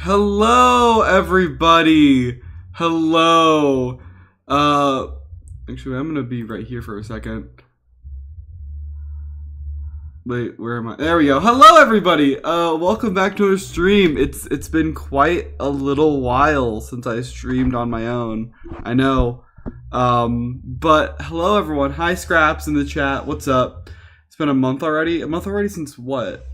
Hello, everybody. Hello. Actually, I'm gonna be right here for a second. Wait, where am I? There we go. Hello, everybody. Welcome back to our stream. It's been quite a little while since I streamed on my own. I know. But hello, everyone. Hi, Scraps in the chat. What's up? It's been a month already. A month already since what?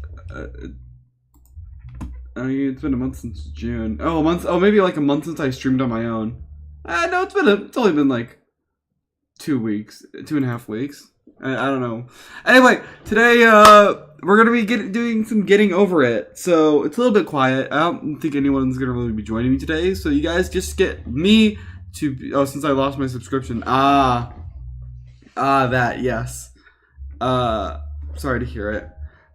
It's been a month since June. Oh, a month. Oh, maybe like a month since I streamed on my own. No, it's only been like 2 weeks, 2.5 weeks. I don't know. Anyway, today we're gonna be doing some getting over it. So it's a little bit quiet. I don't think anyone's gonna really be joining me today. So you guys just get me to. Since I lost my subscription. That yes. Sorry to hear it.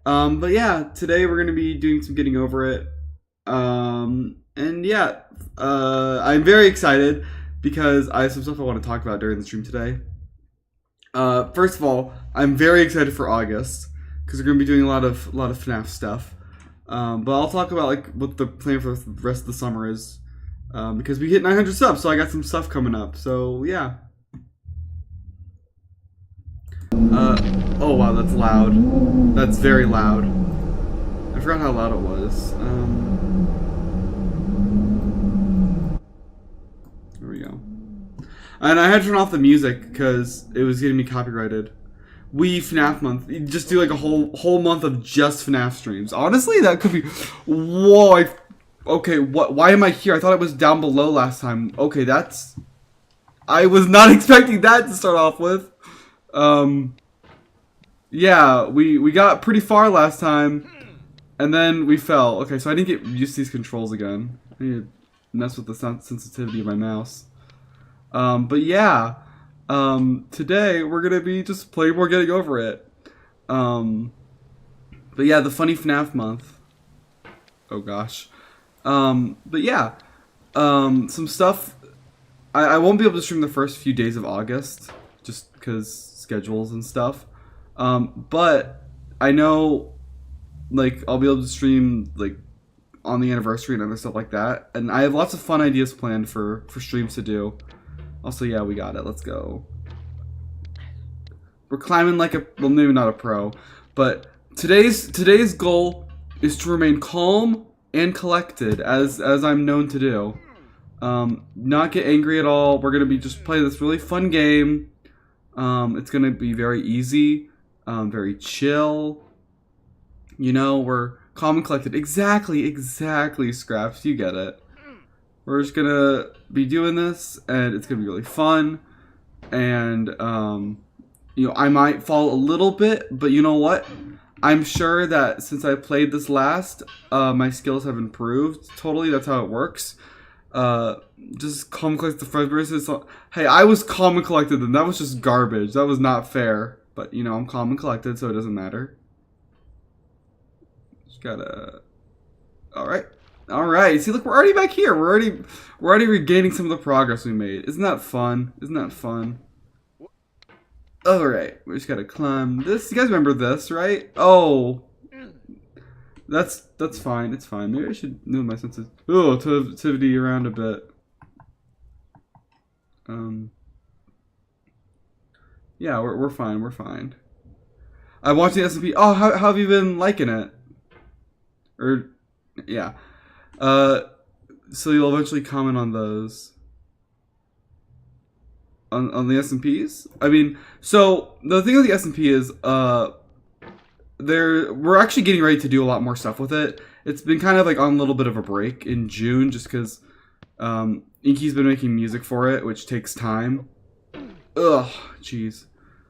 But yeah, today we're going to be doing some getting over it. And yeah, I'm very excited because I have some stuff I want to talk about during the stream today. First of all, I'm very excited for August because we're going to be doing a lot of FNAF stuff. But I'll talk about like what the plan for the rest of the summer is, because we hit 900 subs, so I got some stuff coming up. So yeah. Oh wow, that's loud. That's very loud. I forgot how loud it was. There we go. And I had to turn off the music because it was getting me copyrighted. FNAF month. You just do like a whole month of just FNAF streams. Honestly, that could be. Whoa. Okay. What? Why am I here? I thought it was down below last time. Okay, that's. I was not expecting that to start off with. Yeah, we got pretty far last time, and then we fell. Okay, so I didn't get used to these controls again. I need to mess with the sensitivity of my mouse. But yeah, today we're gonna be just playing more getting over it. But yeah, the funny FNAF month. Oh gosh. But yeah, some stuff. I won't be able to stream the first few days of August, just because schedules and stuff. But I know, like, I'll be able to stream, like, on the anniversary and other stuff like that. And I have lots of fun ideas planned for streams to do. Also, yeah, we got it. Let's go. We're climbing like well, maybe not a pro. But today's goal is to remain calm and collected, as I'm known to do. Not get angry at all. We're going to be just playing this really fun game. It's going to be very easy. Very chill. You know, we're calm and collected. Exactly, Scraps. You get it. We're just gonna be doing this, and it's gonna be really fun. And, you know, I might fall a little bit, but you know what? I'm sure that since I played this last, my skills have improved. Totally, that's how it works. Just calm and collected the first person. Hey, I was calm and collected, and that was just garbage. That was not fair. But, you know, I'm calm and collected, so it doesn't matter. Just gotta... Alright. See, look, we're already back here. We're already regaining some of the progress we made. Isn't that fun? Alright, we just gotta climb this. You guys remember this, right? Oh. That's fine. It's fine. Maybe I should move my sensitivity around a bit. Yeah, we're fine. I watched the SMP. Oh, how have you been liking it? Or, yeah. So you'll eventually comment on those. On the SMPs? I mean, so the thing with the SMP is, we're actually getting ready to do a lot more stuff with it. It's been kind of like on a little bit of a break in June, just because, Inky's been making music for it, which takes time. Ugh, jeez.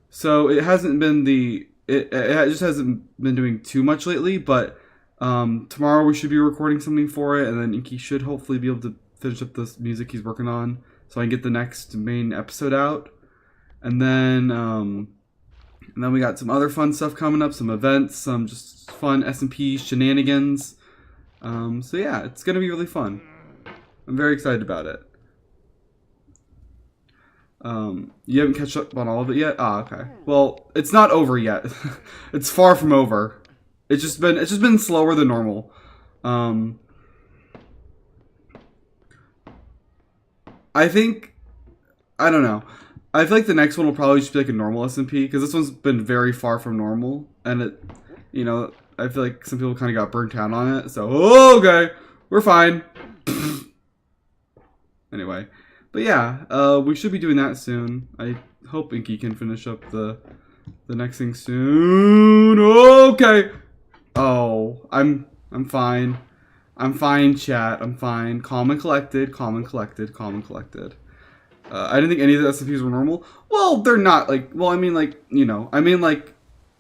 So it hasn't been it just hasn't been doing too much lately, but tomorrow we should be recording something for it, and then Inky should hopefully be able to finish up this music he's working on, so I can get the next main episode out. And then we got some other fun stuff coming up, some events, some just fun SMP shenanigans. So yeah, it's gonna be really fun. I'm very excited about it. You haven't catch up on all of it yet? Ah, okay. Well, it's not over yet. It's far from over. It's just been slower than normal. I think I don't know. I feel like the next one will probably just be like a normal SMP because this one's been very far from normal, and it, you know, I feel like some people kind of got burnt out on it. So okay, we're fine. Anyway, but yeah, we should be doing that soon. I hope Inky can finish up the next thing soon. Okay. Oh, I'm fine. I'm fine, chat. I'm fine. Calm and collected. Calm and collected. Calm and collected. I didn't think any of the SCPs were normal. Well, they're not like. Well, I mean, like, you know, I mean, like,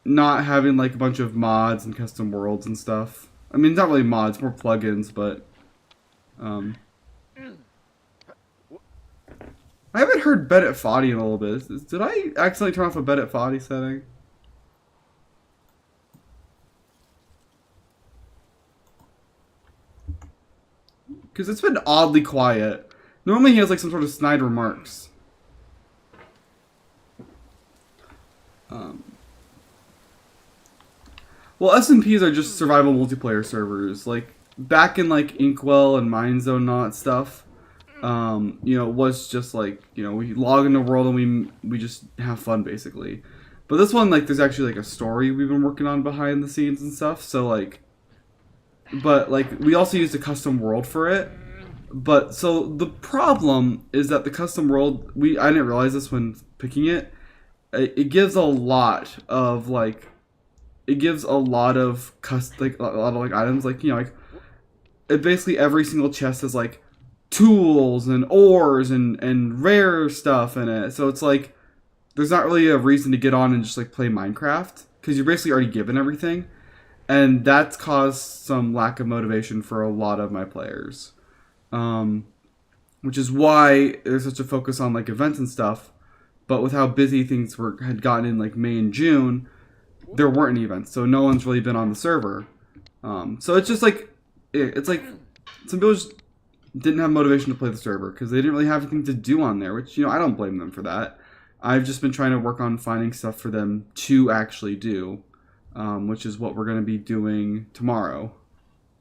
not having like a bunch of mods and custom worlds and stuff. I mean, not really mods, more plugins, but I haven't heard Bed at Foddy in a little bit. Did I accidentally turn off a Bed at Foddy setting? Because it's been oddly quiet. Normally he has like some sort of snide remarks. Well, SMPs are just survival multiplayer servers. Like, back in like Inkwell and Mindzone and all that stuff, you know, it was just like, you know, we log into the world and we just have fun basically. But this one, like, there's actually like a story we've been working on behind the scenes and stuff. So like, but like we also used a custom world for it. But so the problem is that the custom world, I didn't realize this when picking it. It gives a lot of like, it gives a lot of like a lot of like items, like, you know, like it basically every single chest has like tools and ores and rare stuff in it. So it's like there's not really a reason to get on and just like play Minecraft because you're basically already given everything, and that's caused some lack of motivation for a lot of my players. Which is why there's such a focus on like events and stuff. But with how busy things had gotten in like May and June, there weren't any events, so no one's really been on the server. So it's just like it's like some people just didn't have motivation to play the server because they didn't really have anything to do on there. Which, you know, I don't blame them for that. I've just been trying to work on finding stuff for them to actually do, which is what we're going to be doing tomorrow.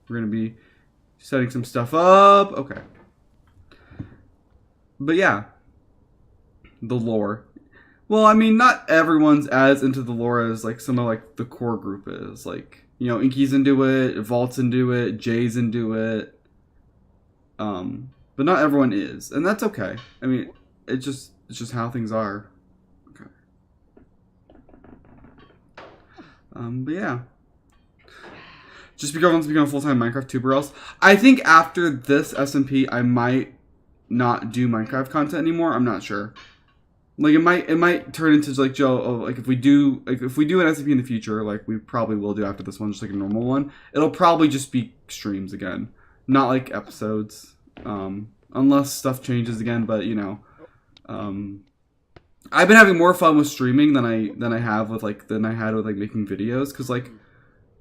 We're going to be setting some stuff up. Okay. But yeah, the lore. Well, I mean, not everyone's as into the lore as like some of like the core group is. Like, you know, Inky's into it, Vault's into it, Jay's into it. But not everyone is, and that's okay. I mean, it's just how things are. Okay. But yeah. Just because I want to become a full-time Minecraft tuber else. I think after this SMP, I might not do Minecraft content anymore. I'm not sure. Like, it might turn into like, Joe, like if we do an SMP in the future, like we probably will do after this one, just like a normal one, it'll probably just be streams again, not like episodes, unless stuff changes again. But you know, I've been having more fun with streaming than I had with like making videos, because like,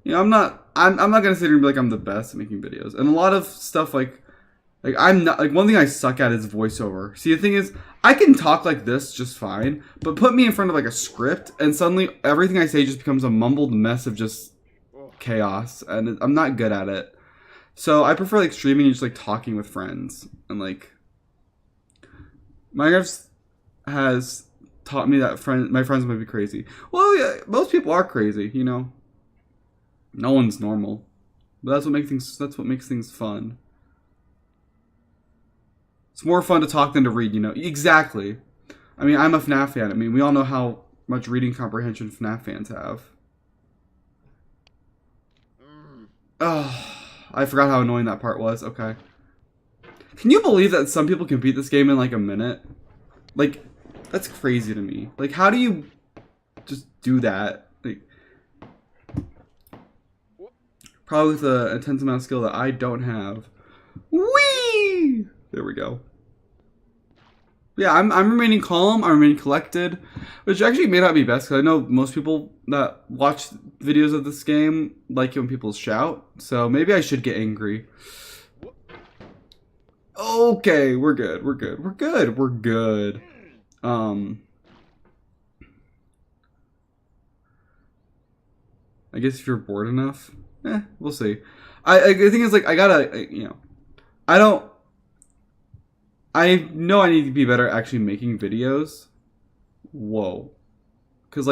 you know, I'm not gonna sit here and be like I'm the best at making videos, and a lot of stuff like I'm not, like, one thing I suck at is voiceover. See, the thing is, I can talk like this just fine, but put me in front of like a script and suddenly everything I say just becomes a mumbled mess of just chaos, and I'm not good at it. So I prefer like streaming and just like talking with friends, and like Minecraft has taught me that my friends might be crazy. Well, yeah, most people are crazy, you know. No one's normal, but that's what makes things fun. It's more fun to talk than to read, you know. Exactly. I mean, I'm a FNAF fan. I mean, we all know how much reading comprehension FNAF fans have. Oh, I forgot how annoying that part was. Okay. Can you believe that some people can beat this game in like a minute? Like, that's crazy to me. Like, how do you just do that? Like, probably with an intense amount of skill that I don't have. Whee! There we go. Yeah, I'm remaining calm. I'm remaining collected, which actually may not be best because I know most people that watch videos of this game like it when people shout. So maybe I should get angry. Okay, we're good. We're good. We're good. We're good. I guess if you're bored enough, we'll see. The thing is, like, I gotta, you know, I know I need to be better at actually making videos. Whoa. Because,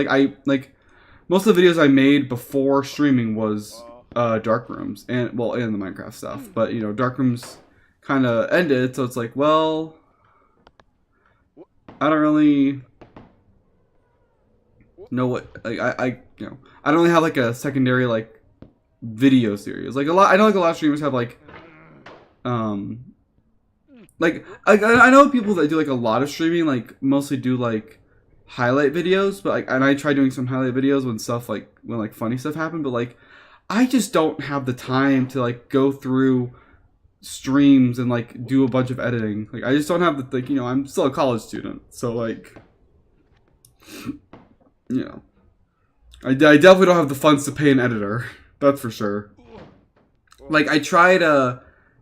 most of the videos I made before streaming was dark rooms. And the Minecraft stuff. But, dark rooms kind of ended. So it's like, well, I don't really know what, I don't really have, like, a secondary, like, video series. Like, I know, like, a lot of streamers have, like, I know people that do, like, a lot of streaming, like, mostly do, like, highlight videos, but, like, and I try doing some highlight videos when funny stuff happened, but, like, I just don't have the time to, like, go through streams and, like, do a bunch of editing. Like, I just don't have the, like, I'm still a college student, so, like, I definitely don't have the funds to pay an editor. That's for sure. Like, I tried,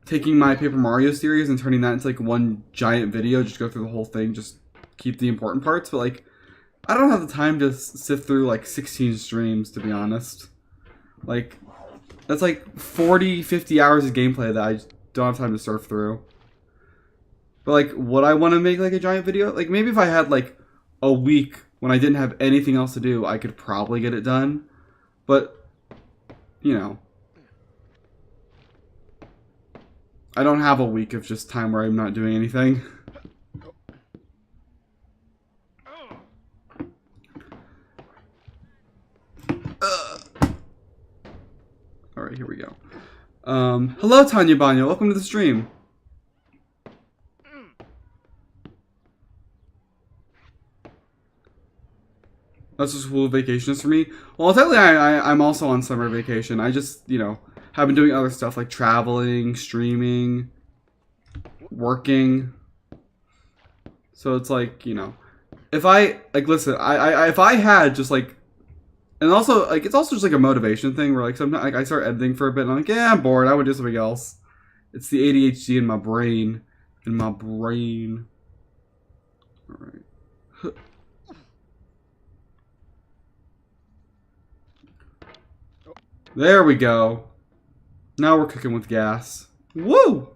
taking my Paper Mario series and turning that into, like, one giant video, just go through the whole thing, just keep the important parts, but, like, I don't have the time to sift through, like, 16 streams, to be honest. Like, that's, like, 40, 50 hours of gameplay that I don't have time to surf through. But, like, would I want to make, like, a giant video? Like, maybe if I had, like, a week when I didn't have anything else to do, I could probably get it done. But, I don't have a week of just time where I'm not doing anything. Alright, here we go. Hello, Tanya Banya. Welcome to the stream. That's just school vacations for me. Well, technically, I'm also on summer vacation. I just, have been doing other stuff like traveling, streaming, working. So it's like, if I, like, listen, if I had just, like, and also, like, it's also just, like, a motivation thing where, like, sometimes, like, I start editing for a bit and I'm like, yeah, I'm bored. I would do something else. It's the ADHD in my brain. Alright. There we go. Now we're cooking with gas. Woo!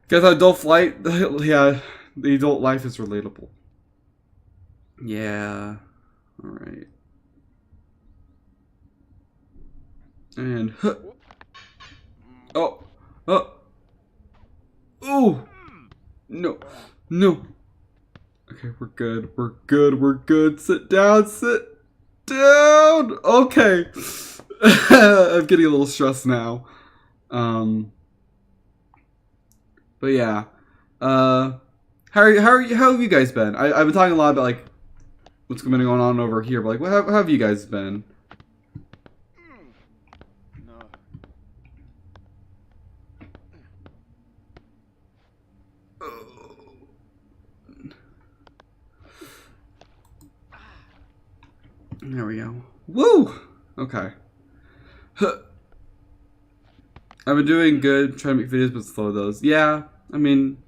Guess adult flight, yeah, the adult life is relatable. Yeah. Alright. And, oh. Ooh! No. Okay, we're good. Sit down. Okay. I'm getting a little stressed now. But yeah. How have you guys been? I've been talking a lot about, like, what's been going on over here, but, like, how have you guys been? There we go. Woo! Okay. I've been doing good, trying to make videos, but slow those. Yeah, I mean,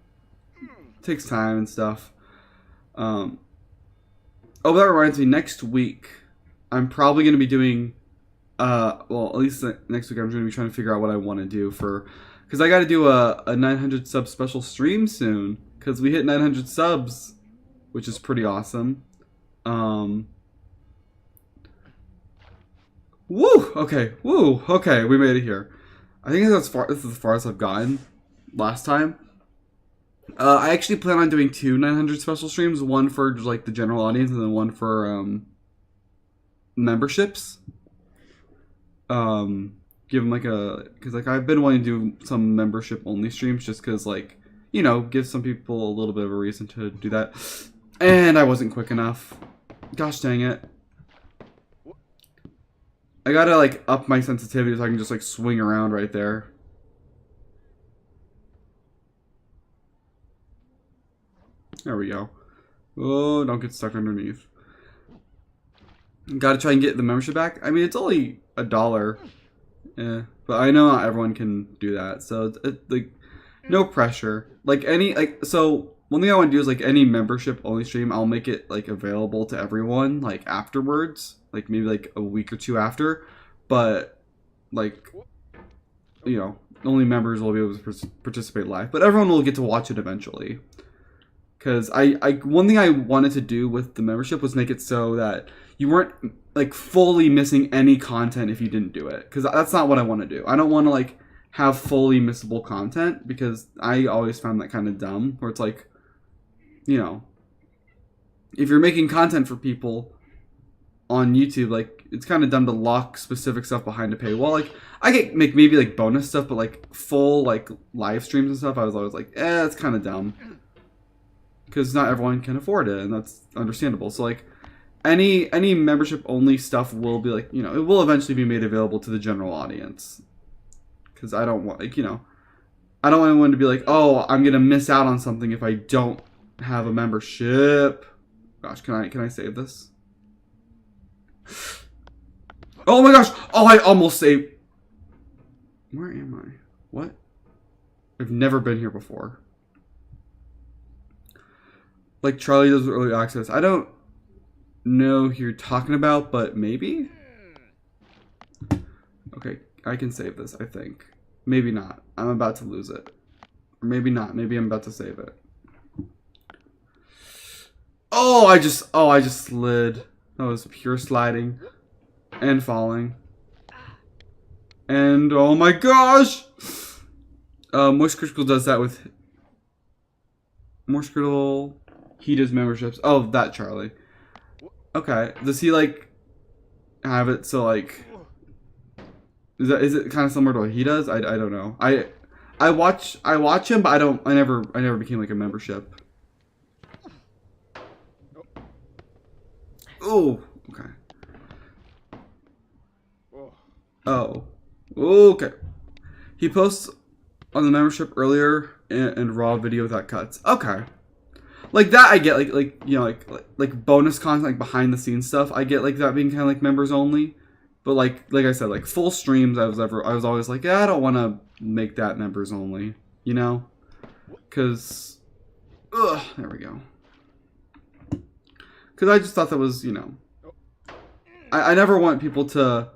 it takes time and stuff. Oh, but that reminds me, next week, I'm probably going to be doing, well, at least next week I'm going to be trying to figure out what I want to do because I got to do a 900 sub special stream soon, because we hit 900 subs, which is pretty awesome. Woo! Okay, we made it here. I think this is as far as I've gotten last time. I actually plan on doing 2 900 special streams, one for just, like, the general audience and then one for memberships. Give them, like, because, like, I've been wanting to do some membership only streams just because, like, give some people a little bit of a reason to do that. And I wasn't quick enough. Gosh dang it. I gotta, like, up my sensitivity so I can just, like, swing around right there. There we go. Oh, don't get stuck underneath. Gotta try and get the membership back. I mean, it's only $1. Yeah, but I know not everyone can do that. So, like, no pressure. Like, so, one thing I want to do is, like, any membership only stream, I'll make it, like, available to everyone, like, afterwards. Like, maybe, like, a week or 2 after. But, like, only members will be able to participate live, but everyone will get to watch it eventually. Because one thing I wanted to do with the membership was make it so that you weren't like fully missing any content if you didn't do it. Because that's not what I want to do. I don't want to like have fully missable content, because I always found that kind of dumb. Where it's like, you know, if you're making content for people on YouTube, like it's kind of dumb to lock specific stuff behind a paywall. Like I get make maybe like bonus stuff, but like full like live streams and stuff, I was always like, it's kind of dumb. Because not everyone can afford it, and that's understandable. So like any membership only stuff will be like, you know, it will eventually be made available to the general audience. Because I don't want, like, you know, I don't want anyone to be like, oh, I'm gonna miss out on something if I don't have a membership. Gosh, can I save this? Oh my gosh! Oh, I almost saved. Where am I? What? I've never been here before. Like Charlie does with early access. I don't know who you're talking about, but maybe? Okay, I can save this, I think. Maybe not. I'm about to lose it. Or maybe not. Maybe I'm about to save it. Oh, I just slid. That was pure sliding. And falling. And oh my gosh! Moist Critical does that with Moist Critical. He does memberships. Oh, that Charlie. Okay. Does he like have it so like is it kind of similar to what he does? I don't know. I watch him, but I never became like a membership. Oh, okay. Oh. Okay. He posts on the membership earlier and raw video without cuts. Okay. Like that I get, like you know, like bonus content, like behind the scenes stuff. I get like that being kind of like members only, but like I said, like full streams, I was always like, yeah, I don't want to make that members only, you know, because, there we go. Because I just thought that was, you know, I never want people to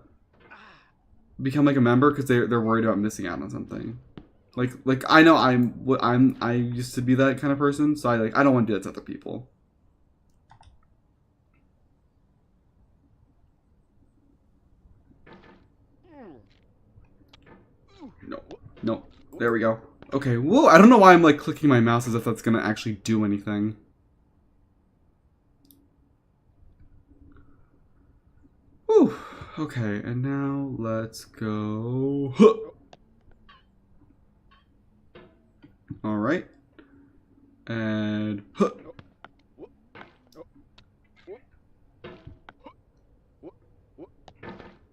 become like a member because they're worried about missing out on something. Like I know I used to be that kind of person, so I don't want to do that to other people. No. There we go. Okay, whoa, I don't know why I'm like clicking my mouse as if that's gonna actually do anything. Whew. Okay, and now let's go. Huh. All right, and huh.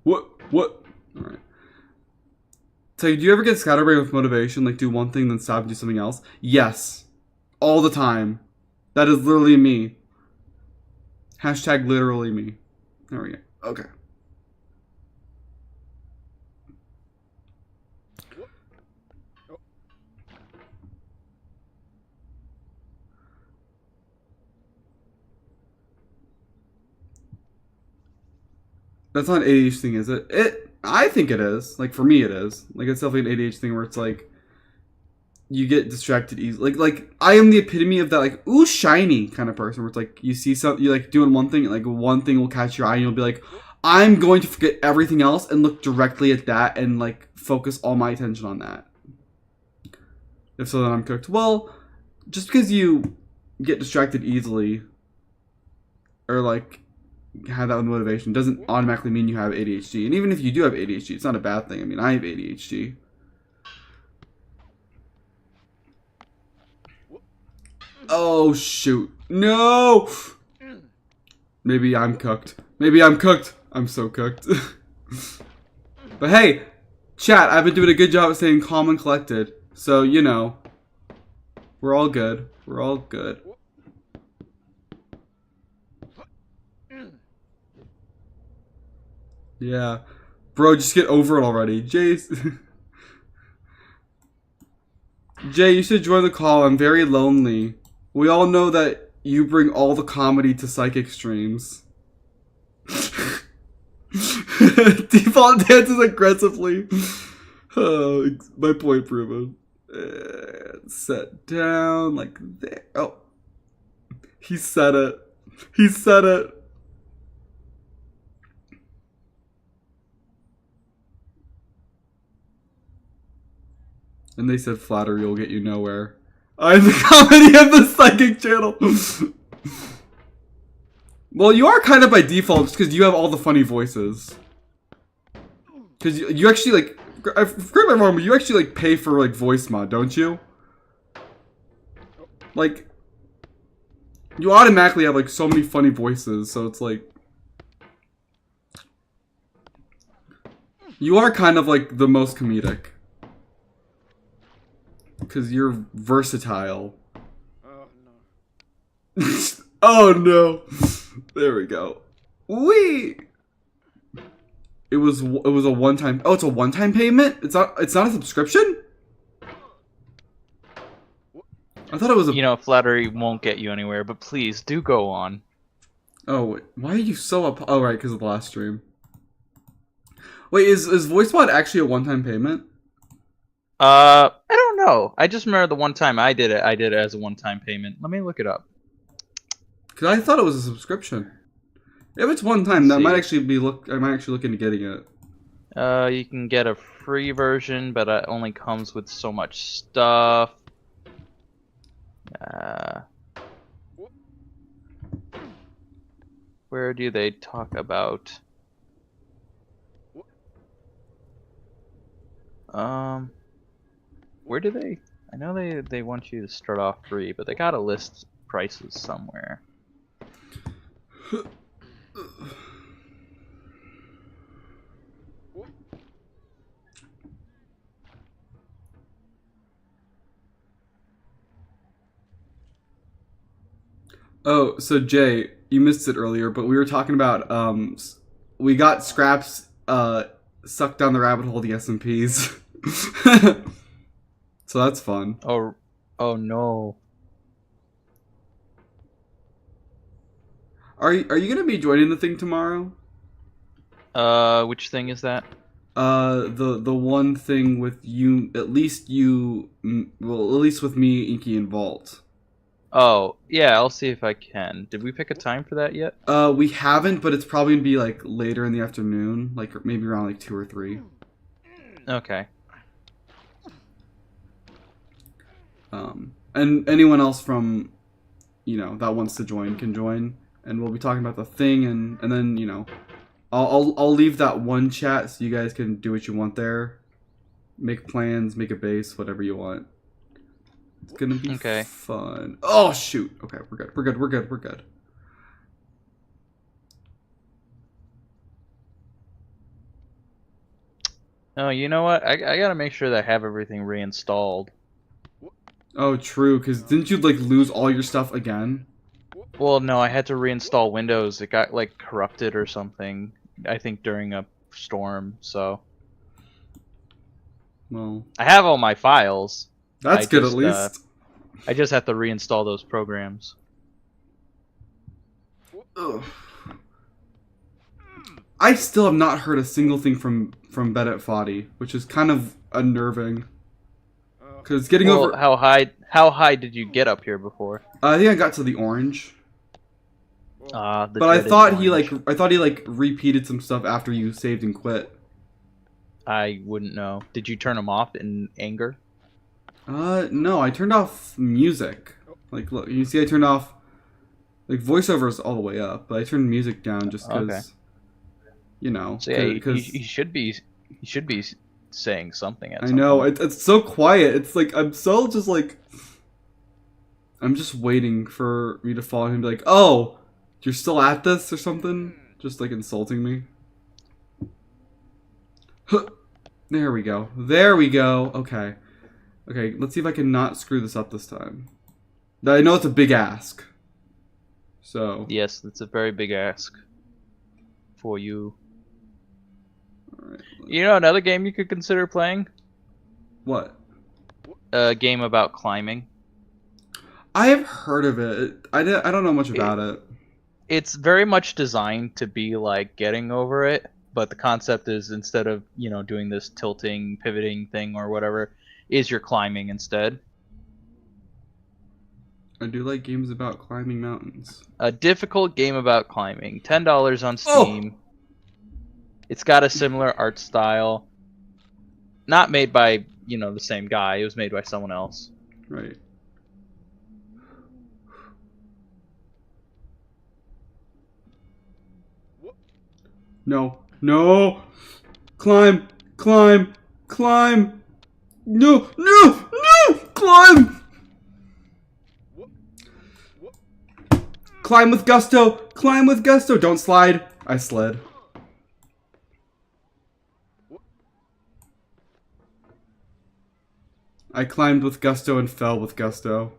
What? All right. So, do you ever get scatterbrained with motivation? Like, do one thing, then stop and do something else? Yes, all the time. That is literally me. Hashtag literally me. There we go. Okay. That's not an ADHD thing, is it? I think it is. Like, for me, it is. Like, it's definitely an ADHD thing where it's like, you get distracted easily. Like I am the epitome of that, like, ooh, shiny kind of person where it's like, you see something, you're like doing one thing, and like one thing will catch your eye, and you'll be like, I'm going to forget everything else and look directly at that and like focus all my attention on that. If so, then I'm cooked. Well, just because you get distracted easily or like have that motivation doesn't automatically mean you have ADHD. And even if you do have ADHD, it's not a bad thing. I mean, I have ADHD. Oh, shoot. No! Maybe I'm cooked. I'm so cooked. But hey, chat, I've been doing a good job of staying calm and collected. So, you know, we're all good. Yeah. Bro, just get over it already. Jay, you should join the call. I'm very lonely. We all know that you bring all the comedy to psychic streams. Default dances aggressively. Oh, my point proven. Set down like there. Oh, he said it. He said it. And they said flattery will get you nowhere. I'm the comedy of the psychic channel. Well, you are kind of by default just because you have all the funny voices. Because you actually like, correct me if I'm wrong, but you actually like pay for like voice mod, don't you? Like, you automatically have like so many funny voices, so it's like, you are kind of like the most comedic. Because you're versatile. Oh no. Oh no. There we go. Wee. It was a one-time. Oh, it's a one-time payment? It's not a subscription? I thought it was a... You know, flattery won't get you anywhere, but please do go on. Oh, wait. Why are you so up? Oh, right, because of the last stream. Wait, is VoiceBot actually a one-time payment? I don't know. I just remember the one time I did it as a one-time payment. Let me look it up. Because I thought it was a subscription. If it's one time, that might actually be I might actually look into getting it. You can get a free version, but it only comes with so much stuff. Where do they talk about? Where do they? I know they want you to start off free, but they gotta list prices somewhere. Oh, so Jay, you missed it earlier, but we were talking about we got scraps sucked down the rabbit hole of the SMPs. So that's fun. Oh no. Are you gonna be joining the thing tomorrow? Which thing is that? The one thing with you, at least with me, Inky, and Vault. Oh, yeah, I'll see if I can. Did we pick a time for that yet? We haven't, but it's probably gonna be like later in the afternoon, like maybe around like 2 or 3. Okay. And anyone else from, that wants to join can join, and we'll be talking about the thing, and then I'll leave that one chat so you guys can do what you want there, make plans, make a base, whatever you want. It's gonna be fun. Oh shoot! Okay, we're good. We're good. Oh, you know what? I gotta make sure that I have everything reinstalled. Oh, true. Because didn't you like lose all your stuff again? Well, no, I had to reinstall Windows. It got like corrupted or something. I think during a storm. So. Well. I have all my files. That's good at least. I just have to reinstall those programs. Ugh. I still have not heard a single thing from Bedet Fadi, which is kind of unnerving. Because getting over how high did you get up here before? I think I got to the orange. But I thought he repeated some stuff after you saved and quit. I wouldn't know. Did you turn them off in anger? No, I turned off music. Like, look, you see I turned off, like, voiceovers all the way up, but I turned music down just because, So yeah, he should be saying something at some point. It's so quiet. It's like, I'm just waiting for me to follow him and be like, oh, you're still at this or something? Just, like, insulting me. There we go. Okay. Okay, let's see if I can not screw this up this time. I know it's a big ask. So. Yes, it's a very big ask. For you. Alright. You know another game you could consider playing? What? A game about climbing. I have heard of it. I don't know much about it. It's very much designed to be like getting over it, but the concept is instead of doing this tilting, pivoting thing or whatever, is you're climbing instead. I do like games about climbing mountains. A difficult game about climbing. $10 on Oh! Steam. It's got a similar art style. Not made by the same guy. It was made by someone else. Right. No. No! Climb! Climb! Climb! No! No! No! Climb! Climb with gusto! Climb with gusto! Don't slide! I slid. I climbed with gusto and fell with gusto.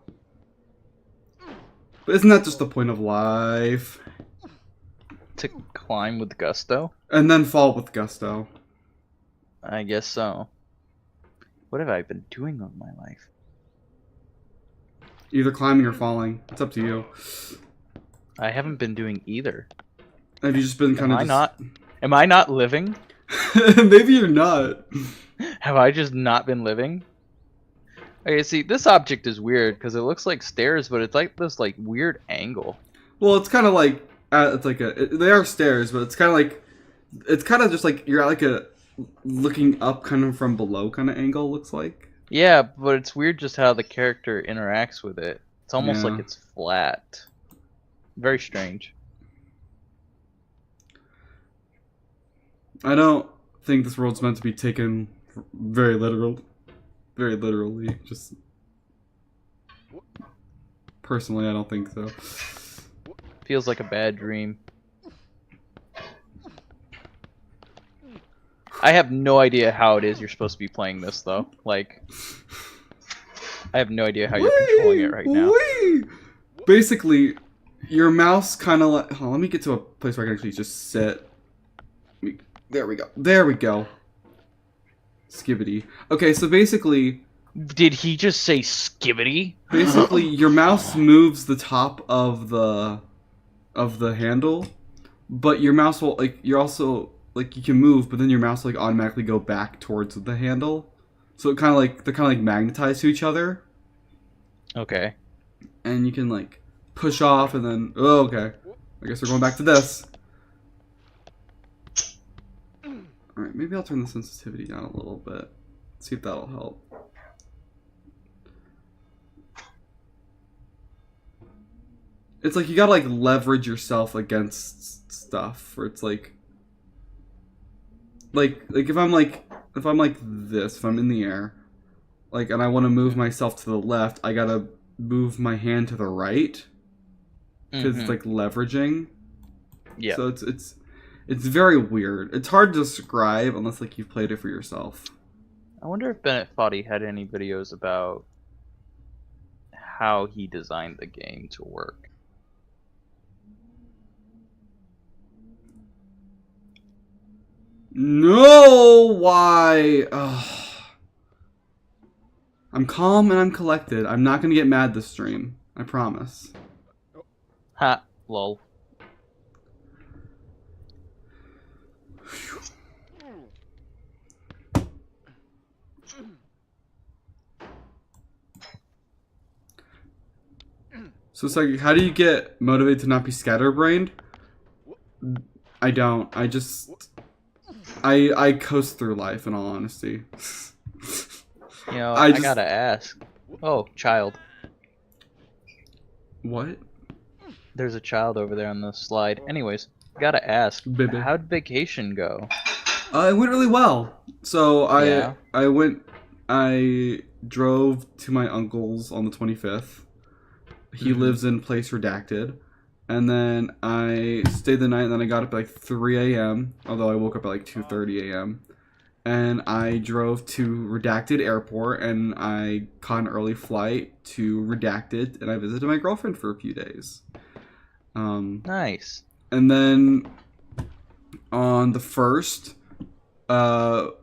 But isn't that just the point of life? To climb with gusto? And then fall with gusto. I guess so. What have I been doing with my life? Either climbing or falling. It's up to you. I haven't been doing either. Have you just been kind of Am I not living? Maybe you're not. Have I just not been living? Okay, see, this object is weird because it looks like stairs, but it's like this weird angle. Well, it's kind of like they are stairs, but it's kind of just like you're at like a looking up kind of from below kind of angle. Looks like. Yeah, but it's weird just how the character interacts with it. It's almost like Yeah. it's flat. Very strange. I don't think this world's meant to be taken very literally. Just personally, I don't think so. Feels like a bad dream. I have no idea how it is you're supposed to be playing this, though. Like, I have no idea how you're controlling it right now. Whee! Basically, your mouse kind of like... Hold on, let me get to a place where I can actually just sit. There we go. There we go. Skibbity. Okay, so basically... Did he just say skibbity? Basically, your mouse moves the top of the handle, but your mouse will, like, you're also... Like, you can move, but then your mouse will, like, automatically go back towards the handle. So it kind of like... They're kind of, like, magnetized to each other. Okay. And you can, like, push off and then... Oh, okay. I guess we're going back to this. Alright, maybe I'll turn the sensitivity down a little bit. See if that'll help. It's like you gotta, like, leverage yourself against stuff. Where it's like... Like if I'm like this, if I'm in the air, like, and I want to move myself to the left, I gotta move my hand to the right because it's like leveraging. Yeah. So it's very weird. It's hard to describe unless like you've played it for yourself. I wonder if Bennett Foddy had any videos about how he designed the game to work. No, why? Ugh. I'm calm and I'm collected. I'm not gonna get mad this stream. I promise. Ha, lol. So it's like, how do you get motivated to not be scatterbrained? I don't. I just... I coast through life, in all honesty. I gotta ask. Oh, child. What? There's a child over there on the slide. Anyways, gotta ask. Baby. How'd vacation go? It went really well. So Yeah. I drove to my uncle's on the 25th. He lives in Place Redacted. And then I stayed the night, and then I got up at like 3 a.m. Although I woke up at like 2:30 a.m. And I drove to Redacted Airport, and I caught an early flight to Redacted, and I visited my girlfriend for a few days. Nice. And then on the 1st,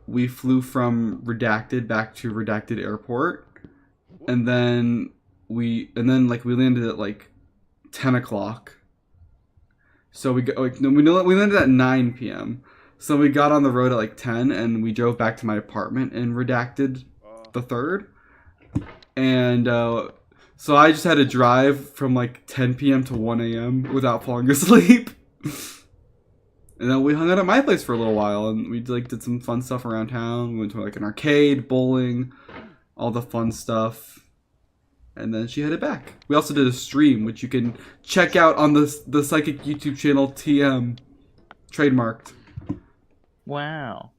we flew from Redacted back to Redacted Airport, and then we landed at like 10 o'clock. So we landed at 9 p.m. So we got on the road at like 10, and we drove back to my apartment in Redacted the 3rd. And so I just had to drive from like 10 p.m. to 1 a.m. without falling asleep. And then we hung out at my place for a little while, and we like did some fun stuff around town. We went to like an arcade, bowling, all the fun stuff. And then she headed back. We also did a stream, which you can check out on the Psychic YouTube channel TM, trademarked. Wow.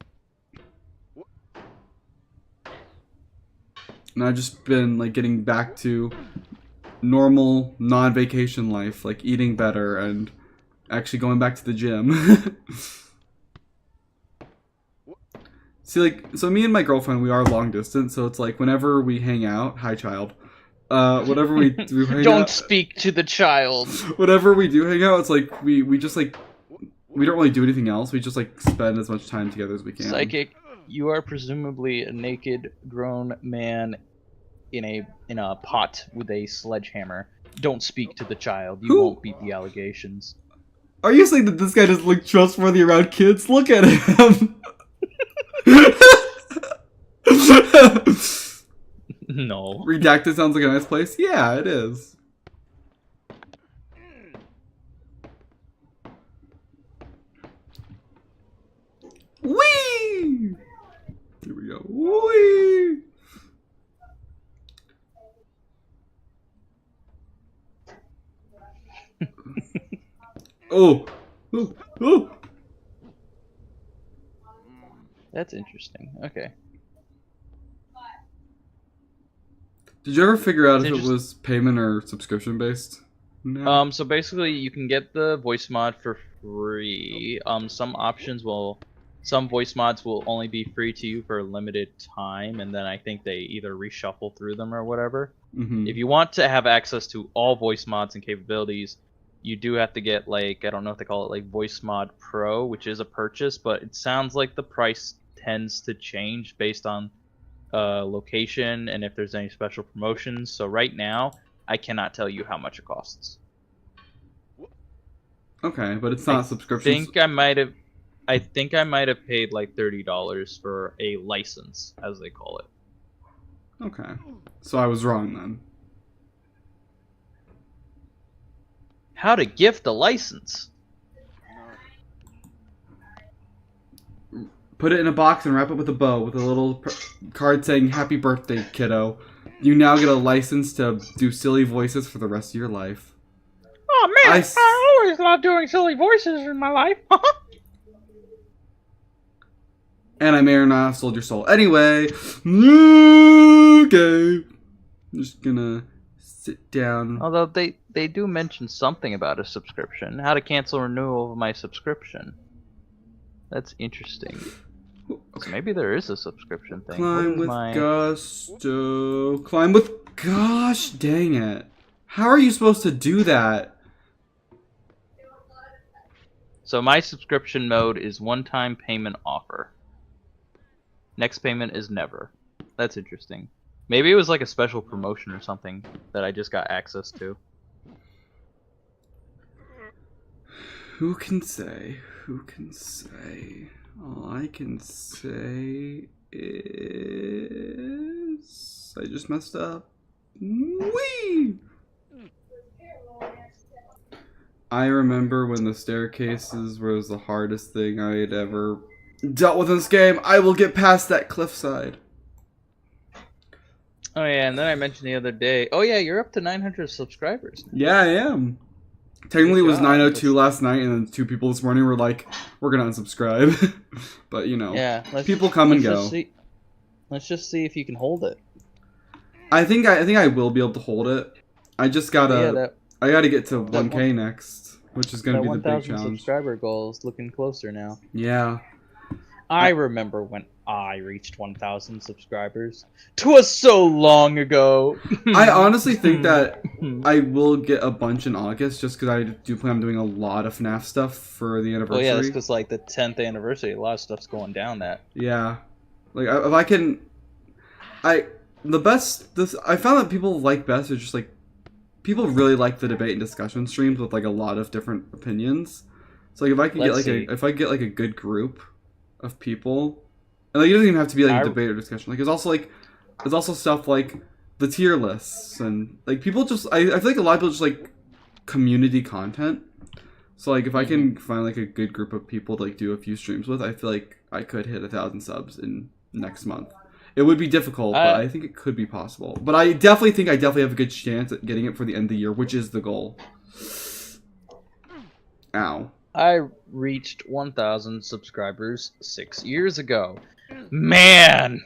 And I've just been like getting back to normal non-vacation life, like eating better and actually going back to the gym. See, like, so me and my girlfriend, we are long distance, so it's like whenever we hang out, hi child, whenever we hang Don't out, speak to the child. whenever we do hang out, it's like we just like we don't really do anything else. We just like spend as much time together as we can. Psychic, you are presumably a naked grown man in a pot with a sledgehammer. Don't speak to the child. You won't beat the allegations. Are you saying that this guy doesn't look trustworthy around kids? Look at him. No. Redacted sounds like a nice place. Yeah, it is. Whee! Here we go. Whee! Oh! Oh! Oh! That's interesting. Okay. Did you ever figure out if It's it was payment or subscription based? No. So basically, you can get the voice mod for free. Some voice mods will only be free to you for a limited time, and then I think they either reshuffle through them or whatever. Mm-hmm. If you want to have access to all voice mods and capabilities, you do have to get, like, I don't know if they call it, like, Voice Mod Pro, which is a purchase, but it sounds like the price tends to change based on location and if there's any special promotions. So right now, I cannot tell you how much it costs. Okay, but it's not subscription. I think I might have paid like $30 for a license, as they call it. Okay, so I was wrong then. How to gift a license? Put it in a box and wrap it with a bow with a little card saying "Happy Birthday, kiddo." You now get a license to do silly voices for the rest of your life. Oh man, I always loved doing silly voices in my life. And I may or not have sold your soul. Anyway, okay. I'm just gonna sit down. Although they do mention something about a subscription. How to cancel renewal of my subscription. That's interesting. Okay. So maybe there is a subscription thing. Climb with gusto. Climb with... Gosh dang it. How are you supposed to do that? So my subscription mode is one-time payment offer. Next payment is never. That's interesting. Maybe it was like a special promotion or something that I just got access to. Who can say? Who can say? All I can say is... I just messed up. Whee! I remember when the staircases was the hardest thing I had ever dealt with in this game. I will get past that cliffside. Oh yeah, and then I mentioned the other day. Oh yeah, you're up to 900 subscribers. Yeah, I am. Technically, it was job. 902 last night, and then 2 people this morning were like, "We're gonna unsubscribe." But you know, Yeah, people come and go. Let's just see if you can hold it. I think I will be able to hold it. I just gotta I gotta get to 1K next, which is gonna be the big 1,000 challenge. subscriber goal is looking closer now. Yeah. I remember when I reached 1,000 subscribers. 'Twas so long ago. I honestly think that I will get a bunch in August, just because I do plan on doing a lot of FNAF stuff for the anniversary. Oh yeah, that's because like the 10th anniversary, a lot of stuff's going down that. Yeah, like if I can, I found that people like best is just like people really like the debate and discussion streams with like a lot of different opinions. So like if I can Let's get see. if I get like a good group of people, and like it doesn't even have to be like a debate or discussion. Like there's also stuff like the tier lists and like people just I feel like a lot of people just like community content. So like if I can find like a good group of people to like do a few streams with, I feel like I could hit 1,000 subs in next month. It would be difficult, but I think it could be possible. But I definitely think I definitely have a good chance at getting it for the end of the year, which is the goal. Ow. I reached 1,000 subscribers 6 years ago. Man!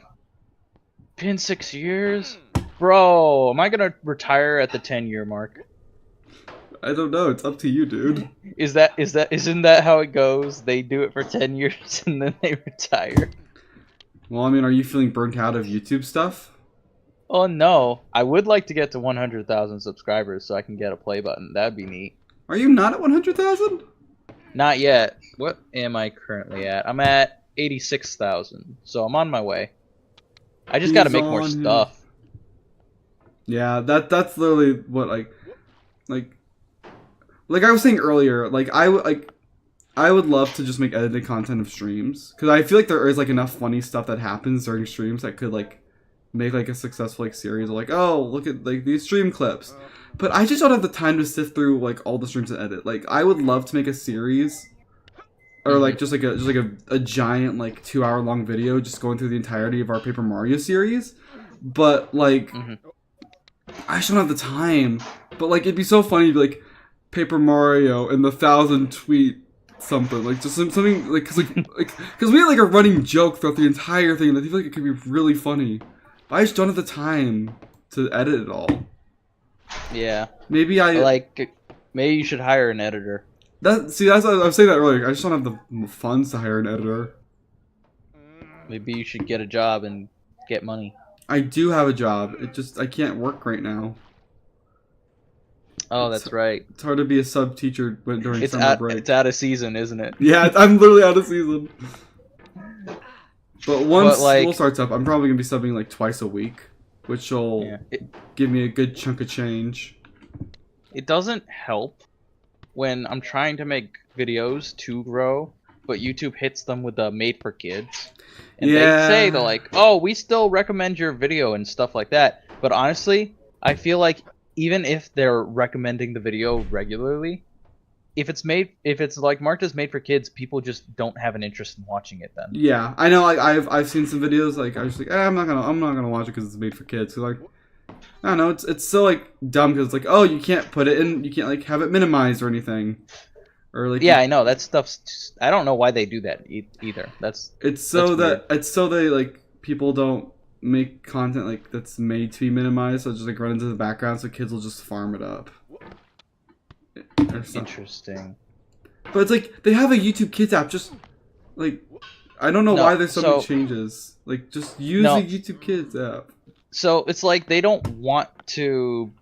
Been 6 years? Bro, am I gonna retire at the 10-year mark? I don't know. It's up to you, dude. Isn't that how it goes? They do it for 10 years and then they retire. Well, I mean, are you feeling burnt out of YouTube stuff? Oh no, I would like to get to 100,000 subscribers so I can get a play button. That'd be neat. Are you not at 100,000? Not yet. What am I currently at? I'm at 86,000, so I'm on my way. I just gotta make more stuff. Yeah, that's literally what like I was saying earlier. Like I would love to just make edited content of streams because I feel like there is like enough funny stuff that happens during streams that could like make like a successful like series of like, oh, look at like these stream clips. But I just don't have the time to sift through like all the streams and edit. Like I would love to make a series or like just like a giant like 2-hour long video just going through the entirety of our Paper Mario series. But like I just don't have the time. But like it'd be so funny to be like Paper Mario and the 1,000 tweet something like just something like because we had like a running joke throughout the entire thing and I feel like it could be really funny. But I just don't have the time to edit it all. Yeah. Maybe maybe you should hire an editor. That's I was saying that earlier. I just don't have the funds to hire an editor. Maybe you should get a job and get money. I do have a job. I can't work right now. Oh, that's right. It's hard to be a sub teacher during summer break. It's out of season, isn't it? Yeah, I'm literally out of season. But once school starts up, I'm probably gonna be subbing like twice a week, which will give me a good chunk of change. It doesn't help when I'm trying to make videos to grow, but YouTube hits them with the made for kids. And they say they're like, oh, we still recommend your video and stuff like that. But honestly, I feel like even if they're recommending the video regularly, if it's like marked as made for kids, people just don't have an interest in watching it then. Yeah, I know. Like I've seen some videos. Like I was like, I'm not gonna watch it because it's made for kids. Cause like, I don't know. It's so like dumb because it's like, oh, you can't put it in. You can't like have it minimized or anything. Or like I know that stuff's. Just, I don't know why they do that either. It's so they like people don't make content like that's made to be minimized. So just like run into the background, so kids will just farm it up. Interesting. But it's like they have a YouTube Kids app. Just like I don't know why there's so many changes. Like just use the YouTube Kids app. So it's like they don't want to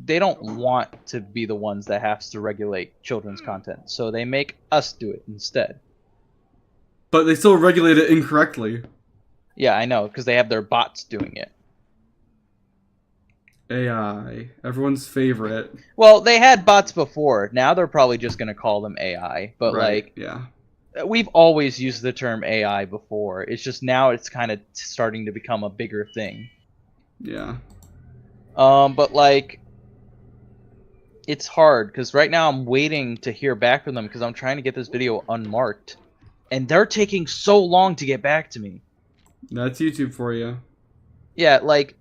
be the ones that has to regulate children's content. So they make us do it instead. But they still regulate it incorrectly. Yeah, I know, because they have their bots doing it. AI, everyone's favorite. Well, they had bots before. Now they're probably just going to call them AI. But we've always used the term AI before. It's just now it's kind of starting to become a bigger thing. Yeah. But like, it's hard because right now I'm waiting to hear back from them because I'm trying to get this video unmarked, and they're taking so long to get back to me. That's YouTube for you. Yeah, like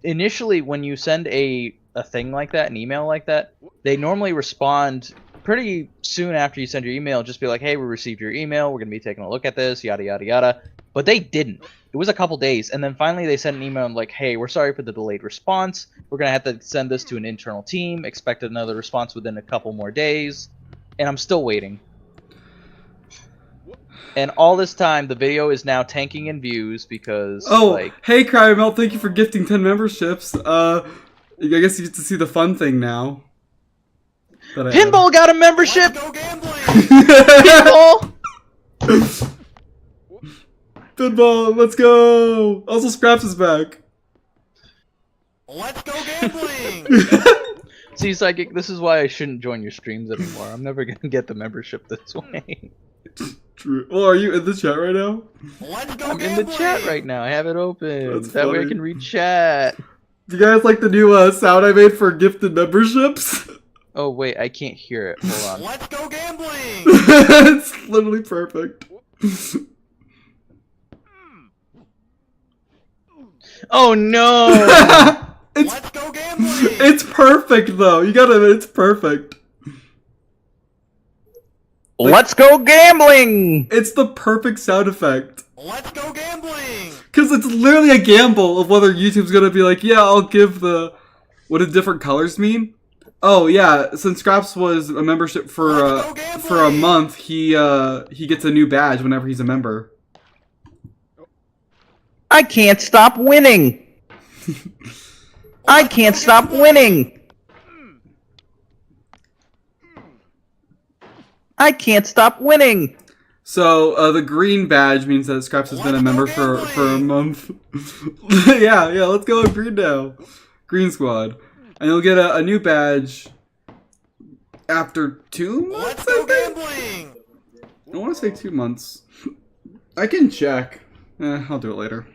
initially when you send a thing like that, an email like that, they normally respond pretty soon after you send your email. Just be like, hey, we received your email. We're gonna be taking a look at this, yada yada yada. But they didn't. It was a couple days, and then finally they sent an email and like, hey, we're sorry for the delayed response. We're gonna have to send this to an internal team. Expect another response within a couple more days. And I'm still waiting. And all this time, the video is now tanking in views because hey Crymel, thank you for gifting 10 memberships. I guess you get to see the fun thing now. Pinball got a membership. Let's go gambling. Pinball. Pinball, let's go! Also, Scraps is back. Let's go gambling! See, Psychic, this is why I shouldn't join your streams anymore. I'm never gonna get the membership this way. True. Well, are you in the chat right now? Let's go I'm in the chat right now. I have it open. That's That way I funny. can read chat. Do you guys like the new sound I made for gifted memberships? Oh wait, I can't hear it. Hold on. Let's go gambling. It's literally perfect. Oh no! Let's go gambling. It's perfect though. You gotta admit, it's perfect. Let's go gambling! It's the perfect sound effect. Let's go gambling. Cause it's literally a gamble of whether YouTube's gonna be like, yeah, I'll give the what do different colors mean? Oh yeah, since Scraps was a membership for a month, he gets a new badge whenever he's a member. I can't stop winning! I can't stop winning! I can't stop winning! So the green badge means that Scraps has been a member for a month. yeah, let's go with green now. Green squad. And you'll get a new badge after 2 months, Let's I go think? gambling. I want to say 2 months. I can check. I'll do it later.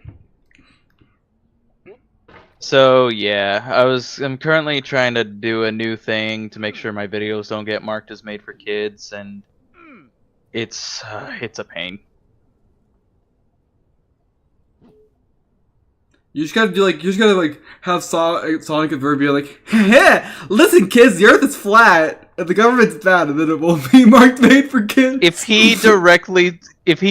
So yeah, I'm currently trying to do a new thing to make sure my videos don't get marked as made for kids, and it's a pain. You just gotta have Sonic and Bird be like, hey, listen kids, the earth is flat, and the government's bad, and then it won't be marked made for kids. If he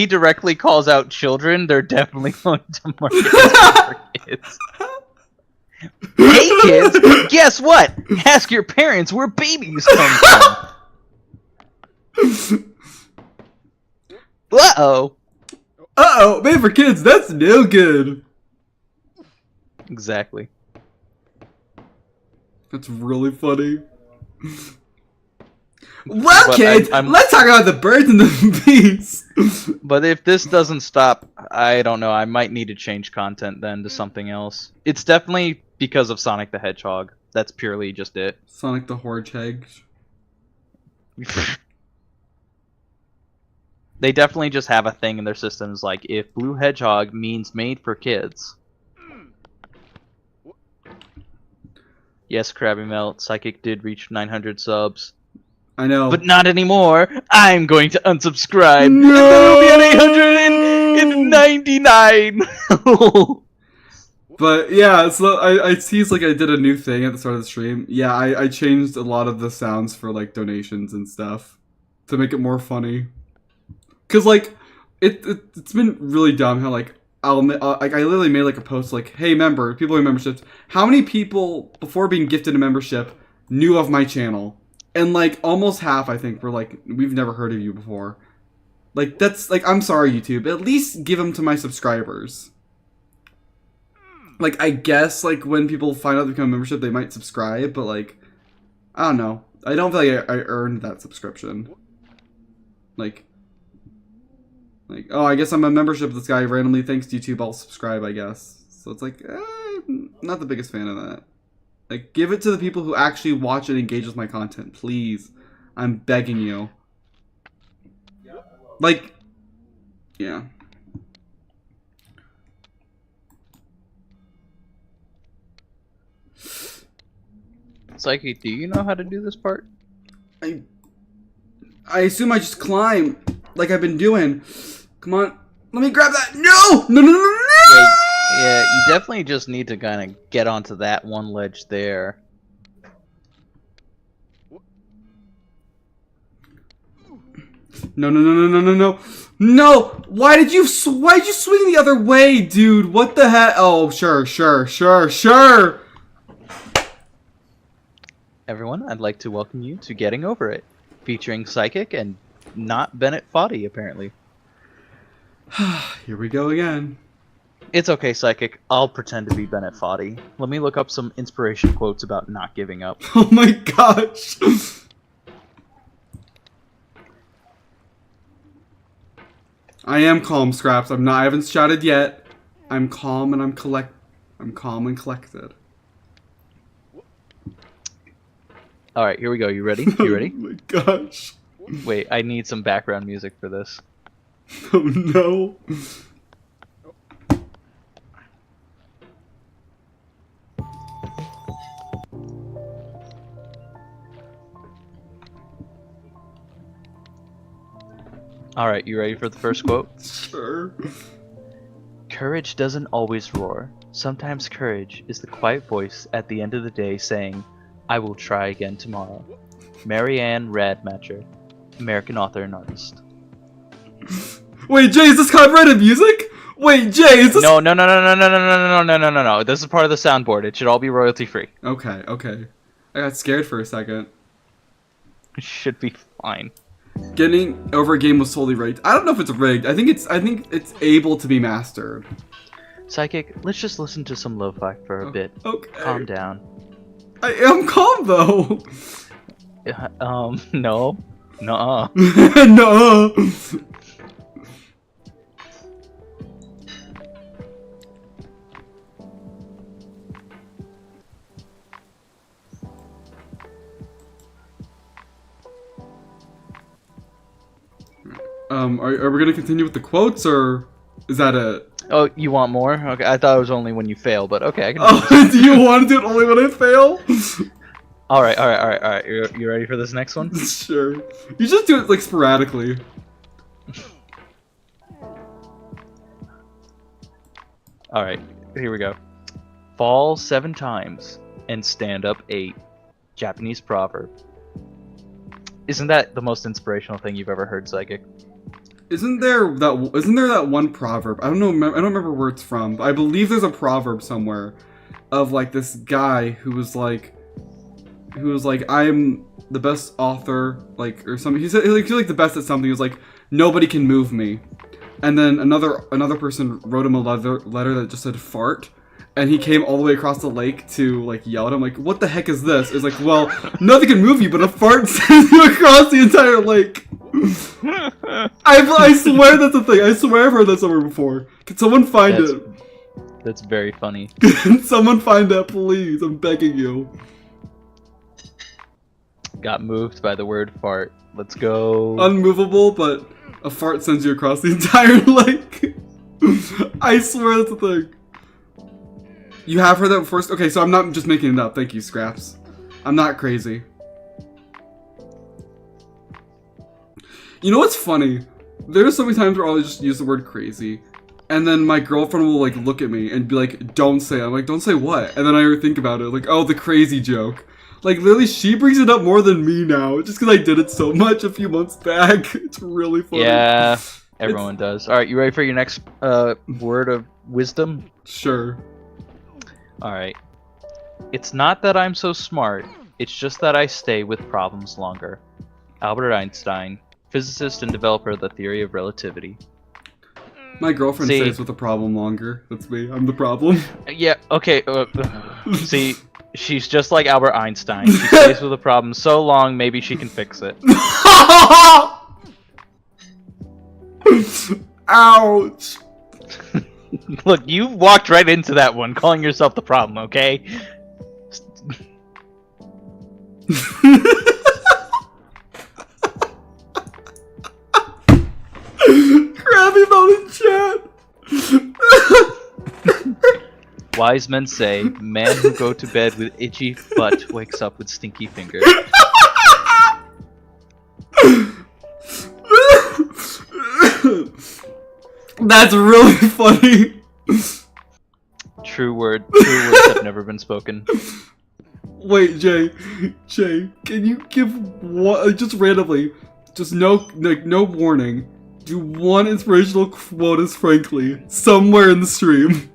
directly calls out children, they're definitely going to mark it as made for kids. Hey kids, guess what? Ask your parents where babies come from. Uh-oh. Uh-oh, made for kids, that's no good. Exactly. That's really funny. Well, But kids, let's talk about the birds and the bees. But if this doesn't stop, I don't know, I might need to change content then to something else. It's definitely because of Sonic the Hedgehog. That's purely just it. Sonic the Hedgehog. They definitely just have a thing in their systems like, if Blue Hedgehog means made for kids. Yes, Krabby Melt, Psychic did reach 900 subs. I know. But not anymore. I'm going to unsubscribe. No! And then it'll be at 899. But yeah, so I teased like I did a new thing at the start of the stream. Yeah, I changed a lot of the sounds for like donations and stuff to make it more funny. Cause like it's been really dumb how like I literally made like a post like, hey member, people in memberships, how many people before being gifted a membership knew of my channel? And like almost half I think were like, we've never heard of you before. Like that's like, I'm sorry YouTube, at least give them to my subscribers. Like I guess like when people find out they become a membership they might subscribe, but like I don't know. I don't feel like I earned that subscription. Like oh, I guess I'm a membership. This guy randomly thanks YouTube. I'll subscribe, I guess. So it's like, not the biggest fan of that. Like, give it to the people who actually watch and engage with my content, please. I'm begging you. Like, yeah. Psyche, do you know how to do this part? I assume I just climb like I've been doing. Come on. Let me grab that. No! No, no, no, no, no! Yeah, you definitely just need to kind of get onto that one ledge there. No, no, no, no, no, no, no. No! Why'd you swing the other way, dude? What the heck? Oh, sure. Everyone, I'd like to welcome you to Getting Over It, featuring Psychic and not Bennett Foddy, apparently. Here we go again. It's okay, Psychic. I'll pretend to be Bennett Foddy. Let me look up some inspiration quotes about not giving up. Oh my gosh. I am calm, Scraps. I haven't shouted yet. I'm calm and I'm calm and collected. All right, here we go. You ready? You ready? Oh my gosh. Wait, I need some background music for this. Oh no. All right, you ready for the first quote? Sure. Courage doesn't always roar. Sometimes courage is the quiet voice at the end of the day saying, I will try again tomorrow. Mary Ann Radmacher, American author and artist. Wait, Jay, is this copyrighted music? Wait, Jay, is this... No. This is part of the soundboard. It should all be royalty free. Okay, okay. I got scared for a second. It should be fine. Getting over a game was solely rigged. I don't know if it's rigged. I think it's able to be mastered. Psychic, let's just listen to some lo-fi for a bit. Okay. Calm down. I am calm though. No. Nuh-uh. No. Are we gonna continue with the quotes, or is that it? Oh, you want more? Okay, I thought it was only when you fail, but okay, I can. Oh, do you want to do it only when I fail? All right. You ready for this next one? Sure. You just do it like sporadically. All right, here we go. Fall 7 times and stand up 8. Japanese proverb. Isn't that the most inspirational thing you've ever heard, Psychic? Isn't there that one proverb? I don't remember where it's from, but I believe there's a proverb somewhere of like this guy who was like I'm the best author, like, or something. He said he's like the best at something. He was like, nobody can move me. And then another person wrote him a letter that just said fart. And he came all the way across the lake to like yell at him, like, what the heck is this? It's like, well, nothing can move you, but a fart sends you across the entire lake. I swear that's a thing. I swear I've heard that somewhere before. Can someone find it? That's very funny. Can someone find that, please? I'm begging you. Got moved by the word fart. Let's go. Unmovable, but a fart sends you across the entire lake. I swear that's a thing. You have heard that first? Okay, so I'm not just making it up. Thank you, Scraps. I'm not crazy. You know what's funny? There's so many times where I'll just use the word crazy, and then my girlfriend will like look at me and be like, don't say it. I'm like, don't say what? And then I think about it, like, oh, the crazy joke. Like, literally, she brings it up more than me now, just because I did it so much a few months back. It's really funny. Yeah, everyone does. Alright, you ready for your next word of wisdom? Sure. Alright. It's not that I'm so smart, it's just that I stay with problems longer. Albert Einstein, physicist and developer of the theory of relativity. My girlfriend stays with the problem longer. That's me. I'm the problem. Yeah, okay. See, she's just like Albert Einstein. She stays with a problem so long, maybe she can fix it. Ouch. Look, you walked right into that one, calling yourself the problem, okay? Krabby Mountain chat. Wise men say, man who go to bed with itchy butt wakes up with stinky fingers. That's really funny. True words have never been spoken. Wait, Jay, can you give one, just randomly, just no warning, do one inspirational quote as Frankly somewhere in the stream?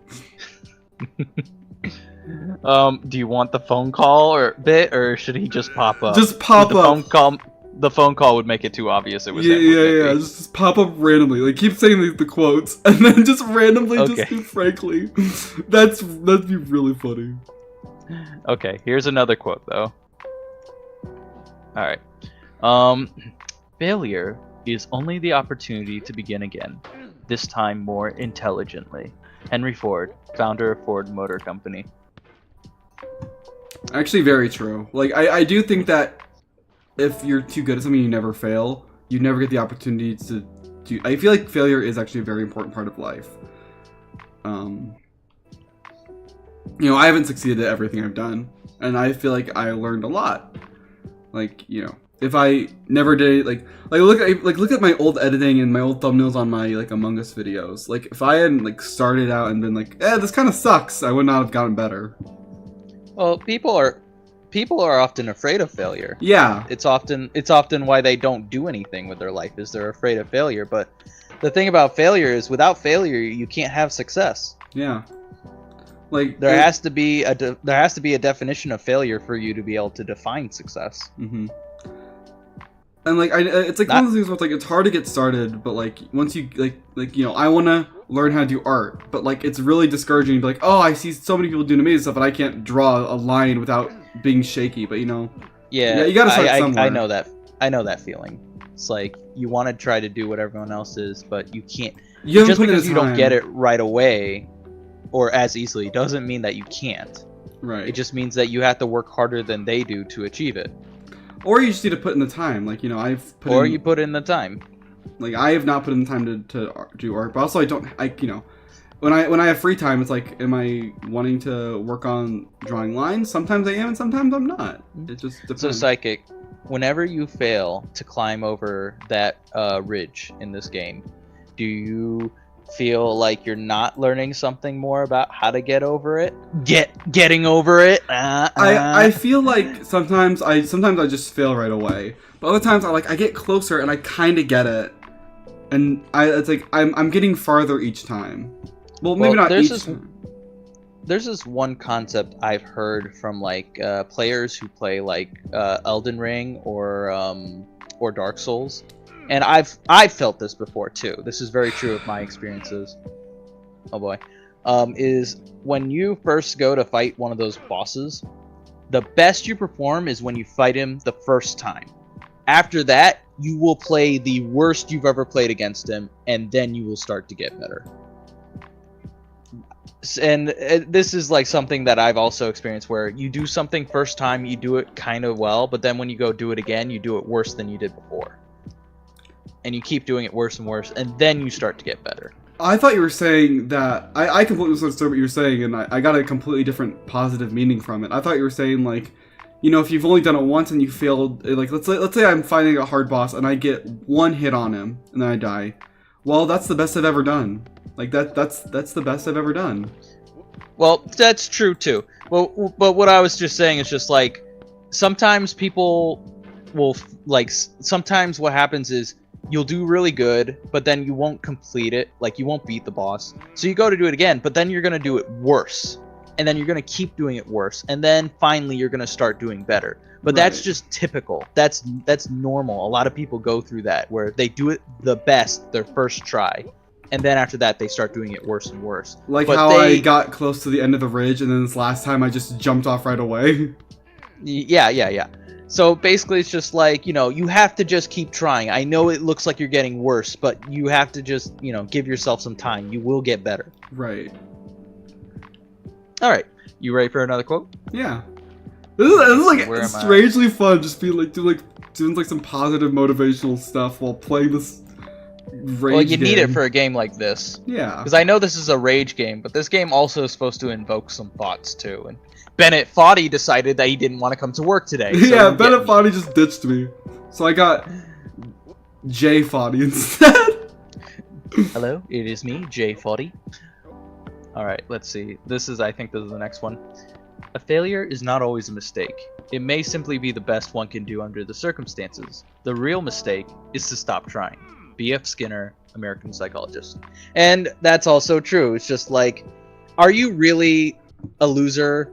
Do you want the phone call or bit, or should he just pop up? Just pop up. The phone call would make it too obvious. It was yeah. Just pop up randomly. Like, keep saying the quotes, and then just randomly just do Frankly. That'd be really funny. Okay, here's another quote though. All right. Failure is only the opportunity to begin again, this time more intelligently. Henry Ford, founder of Ford Motor Company. Actually, very true. Like, I do think that if you're too good at something, you never fail. You never get the opportunity to do. I feel like failure is actually a very important part of life. You know, I haven't succeeded at everything I've done, and I feel like I learned a lot. Like, you know, if I never did look at my old editing and my old thumbnails on my like Among Us videos. Like, if I hadn't like started out and been like, this kind of sucks, I would not have gotten better. Well, people are often afraid of failure. Yeah. It's often why they don't do anything with their life, is they're afraid of failure. But the thing about failure is, without failure, you can't have success. Yeah. Like, There has to be a definition of failure for you to be able to define success. Mm-hmm. And like, it's like one of those things where it's like it's hard to get started, but like once you like you know, I want to learn how to do art, but like it's really discouraging to be like, oh, I see so many people doing amazing stuff, and I can't draw a line without being shaky. But you know, Yeah, you gotta start somewhere. I know that. I know that feeling. It's like you want to try to do what everyone else is, but you can't. Just because you don't get it right away or as easily doesn't mean that you can't. Right. It just means that you have to work harder than they do to achieve it. Or you just need to put in the time. Like, you know, you put in the time. Like, I have not put in the time to do art, but also you know, when I have free time, it's like, am I wanting to work on drawing lines? Sometimes I am, and sometimes I'm not. It just depends. So, Psychic, whenever you fail to climb over that ridge in this game, do you feel like you're not learning something more about how to get over it? Getting over it? I feel like sometimes I just fail right away, but other times I get closer and I kind of get it, and it's like I'm getting farther each time. Well, maybe not each time. There's this one concept I've heard from like players who play like Elden Ring or Dark Souls, and I've felt this before too. This is very true of my experiences. Oh boy, is when you first go to fight one of those bosses, the best you perform is when you fight him the first time. After that, you will play the worst you've ever played against him, and then you will start to get better. And this is like something that I've also experienced, where you do something first time, you do it kind of well, but then when you go do it again, you do it worse than you did before. And you keep doing it worse and worse, and then you start to get better. I thought you were saying that I completely misunderstood what you were saying, and I got a completely different positive meaning from it. I thought you were saying, like, you know, if you've only done it once and you failed, like, let's say I'm fighting a hard boss and I get one hit on him and then I die. Well, that's the best I've ever done. Like, that's the best I've ever done. Well, that's true too. Well, but what I was just saying is just like, sometimes people will, like, sometimes what happens is you'll do really good, but then you won't complete it. Like, you won't beat the boss. So you go to do it again, but then you're going to do it worse. And then you're going to keep doing it worse. And then finally you're going to start doing better. But that's just typical. That's normal. A lot of people go through that, where they do it the best their first try. And then after that, they start doing it worse and worse. Like, but how I got close to the end of the ridge, and then this last time I just jumped off right away. Yeah. So basically, it's just like, you know, you have to just keep trying. I know it looks like you're getting worse, but you have to just, you know, give yourself some time. You will get better. Right. All right. You ready for another quote? Yeah. This is like strangely fun. Just be like doing like some positive motivational stuff while playing this. Rage well, you game. Need it for a game like this. Yeah. Because I know this is a rage game, but this game also is supposed to invoke some thoughts too. And Bennett Foddy decided that he didn't want to come to work today. So yeah, Bennett Foddy just ditched me. So I got Jay Foddy instead. Hello, it is me, Jay Foddy. Alright, let's see. I think this is the next one. A failure is not always a mistake. It may simply be the best one can do under the circumstances. The real mistake is to stop trying. B.F. Skinner, American psychologist. And that's also true. It's just like, are you really a loser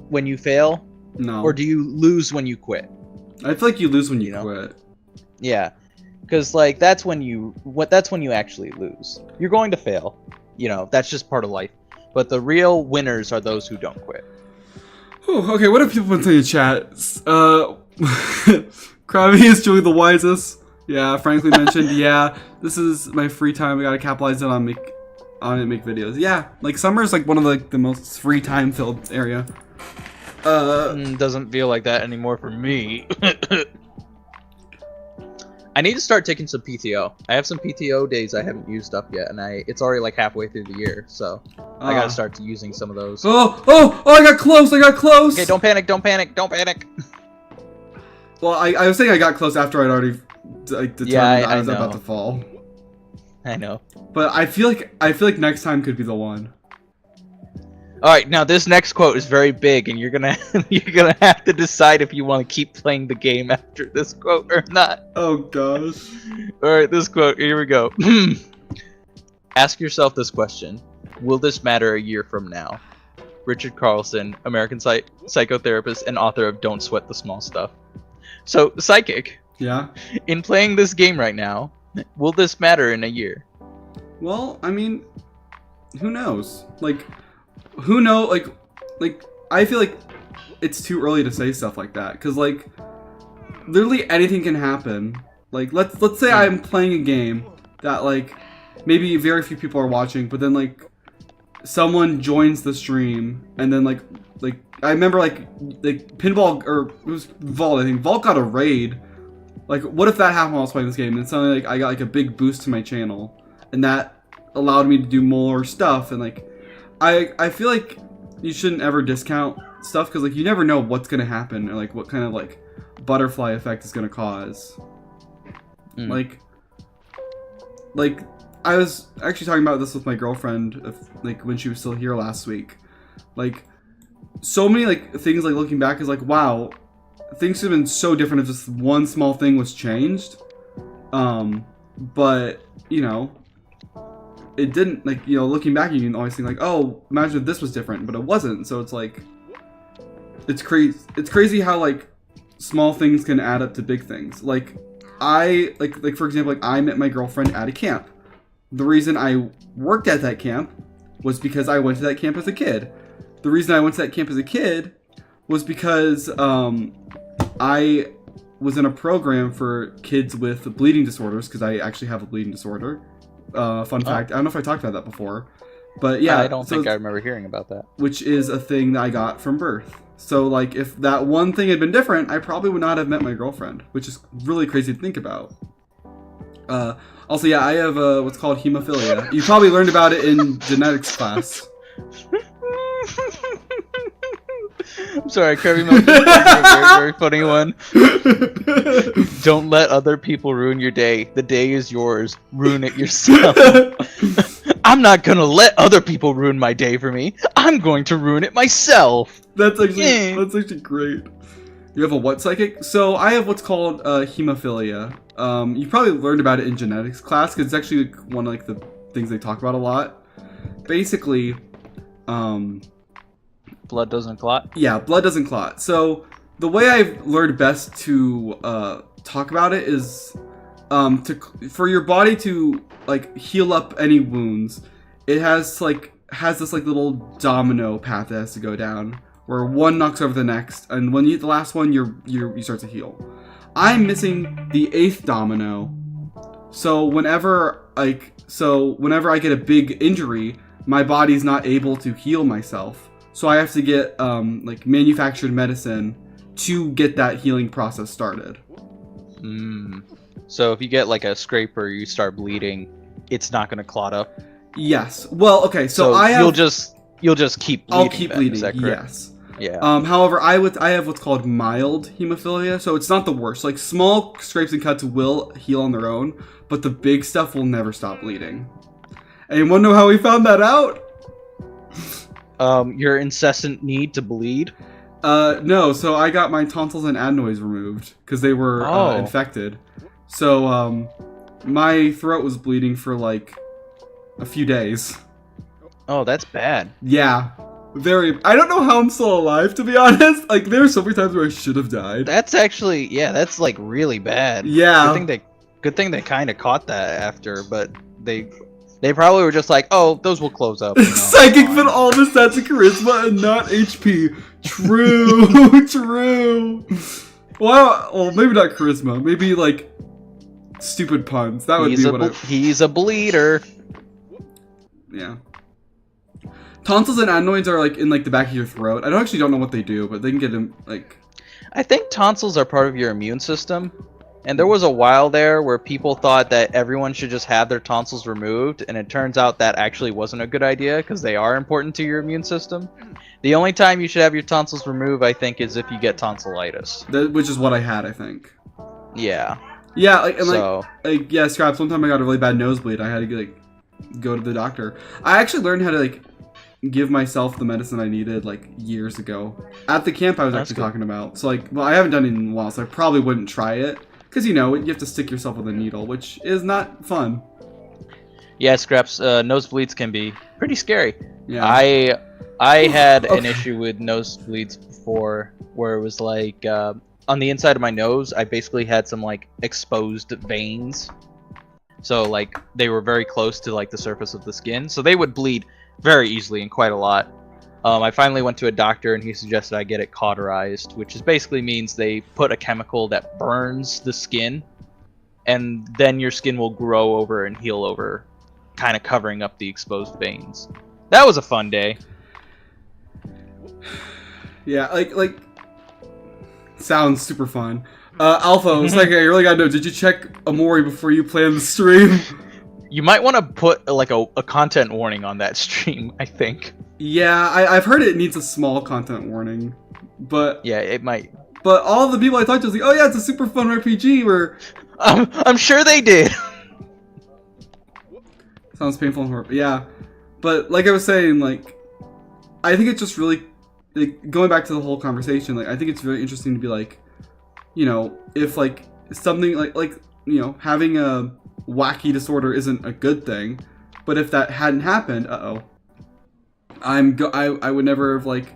when you fail? No. Or do you lose when you quit? I feel like you lose when you quit. Yeah. Because like that's when you actually lose. You're going to fail. You know, that's just part of life. But the real winners are those who don't quit. Whew, okay, what have people been saying in chat? Krabby is truly the wisest. Yeah, Franklin mentioned, yeah, this is my free time. I gotta capitalize it on make videos. Yeah, like summer is like one of the most free time filled area. Doesn't feel like that anymore for me. I need to start taking some PTO. I have some PTO days I haven't used up yet, and it's already like halfway through the year, so I gotta start using some of those. Oh! I got close! I got close! Okay, don't panic! Don't panic! Don't panic! Well, I was saying I got close after I'd already like determined I was about to fall. I know. But I feel like next time could be the one. All right, now this next quote is very big, and you're gonna have to decide if you want to keep playing the game after this quote or not. Oh gosh. All right, this quote. Here we go. Ask yourself this question: will this matter a year from now? Richard Carlson, American psychotherapist and author of Don't Sweat the Small Stuff. So, Psychic. Yeah. In playing this game right now, will this matter in a year? Well, I mean, who knows? Like, who know? Like, I feel like it's too early to say stuff like that, because like, literally anything can happen. Like, let's say I'm playing a game that like maybe very few people are watching, but then like someone joins the stream, and then like I remember like Pinball, or it was Vault. I think Vault got a raid. Like, what if that happened while I was playing this game, and suddenly like I got like a big boost to my channel, and that allowed me to do more stuff, and like I feel like you shouldn't ever discount stuff, because like you never know what's gonna happen, or like what kind of like butterfly effect is gonna cause. Like I was actually talking about this with my girlfriend, like when she was still here last week. Like, so many like things, like looking back, is like, wow, things could have been so different if just one small thing was changed. But you know, it didn't. Like, you know, looking back, you can always think like, oh, imagine if this was different, but it wasn't. So it's like, it's crazy. It's crazy how like small things can add up to big things. Like I like for example, like I met my girlfriend at a camp. The reason I worked at that camp was because I went to that camp as a kid. The reason I went to that camp as a kid was because I was in a program for kids with bleeding disorders, because I actually have a bleeding disorder. Fun fact, I don't know if I talked about that before, but yeah. I don't think I remember hearing about that. Which is a thing that I got from birth. So like, if that one thing had been different, I probably would not have met my girlfriend, which is really crazy to think about. Also, yeah, I have what's called hemophilia. You probably learned about it in genetics class. I'm sorry, Kirby Milk is a very, very funny one. Don't let other people ruin your day. The day is yours. Ruin it yourself. I'm not gonna let other people ruin my day for me. I'm going to ruin it myself. That's actually great. You have a what psychic? So I have what's called hemophilia. You probably learned about it in genetics class, because it's actually one of like the things they talk about a lot. Basically, blood doesn't clot? Yeah, blood doesn't clot. So the way I've learned best to talk about it is for your body to like heal up any wounds, it has this like little domino path that has to go down, where one knocks over the next, and when you hit the last one, you start to heal. I'm missing the 8th domino, so whenever I get a big injury, my body's not able to heal myself. So I have to get like manufactured medicine to get that healing process started. So if you get like a scrape or you start bleeding, it's not going to clot up? Yes. Well, okay. So you'll just keep bleeding. I'll keep bleeding. Is that correct? Yes. Yeah. However, I have what's called mild hemophilia, so it's not the worst. Like, small scrapes and cuts will heal on their own, but the big stuff will never stop bleeding. And you want to know how we found that out? Your incessant need to bleed? No. So I got my tonsils and adenoids removed because they were infected. So my throat was bleeding for like a few days. Oh, that's bad. Yeah. I don't know how I'm still alive, to be honest. Like, there are so many times where I should have died. That's actually, that's like really bad. Yeah. Good thing they kind of caught that after, but they probably were just like, oh, those will close up. You know, Psychic fit all the stats of charisma and not HP. True. True. Well, maybe not charisma. Maybe like stupid puns. That would be what he's a bleeder. Yeah. Tonsils and adenoids are like in like the back of your throat. I actually don't know what they do, but they can get them like. I think tonsils are part of your immune system, and there was a while there where people thought that everyone should just have their tonsils removed, and it turns out that actually wasn't a good idea because they are important to your immune system. The only time you should have your tonsils removed, I think, is if you get tonsillitis. Which is what I had, I think. Yeah. Yeah, like and So- like yeah, Scraps. One time I got a really bad nosebleed. I had to like go to the doctor. I actually learned how to like give myself the medicine I needed like years ago at the camp I was That's actually good. talking about. So like, well, I haven't done it in a while, so I probably wouldn't try it because you know you have to stick yourself with a needle, which is not fun. Yeah, Scraps, nosebleeds can be pretty scary. Yeah. I had an Okay. issue with nosebleeds before where it was like on the inside of my nose, I basically had some like exposed veins. So like they were very close to like the surface of the skin, so they would bleed very easily and quite a lot. I finally went to a doctor and he suggested I get it cauterized, which is basically means they put a chemical that burns the skin, and then your skin will grow over and heal over, kind of covering up the exposed veins. That was a fun day. Yeah, like sounds super fun. Alpha, it's like I really gotta know. Did you check Amori before you planned the stream? You might want to put like a content warning on that stream, I think. Yeah, I've heard it needs a small content warning, but Yeah, it might. but all the people I talked to was like, oh yeah, it's a super fun RPG where I'm sure they did. sounds painful and horrible. Yeah, but like I was saying, like I think it's just really like, going back to the whole conversation. Like I think it's very interesting to be like, you know, if like something like you know having a wacky disorder isn't a good thing, but if that hadn't happened, I would never have like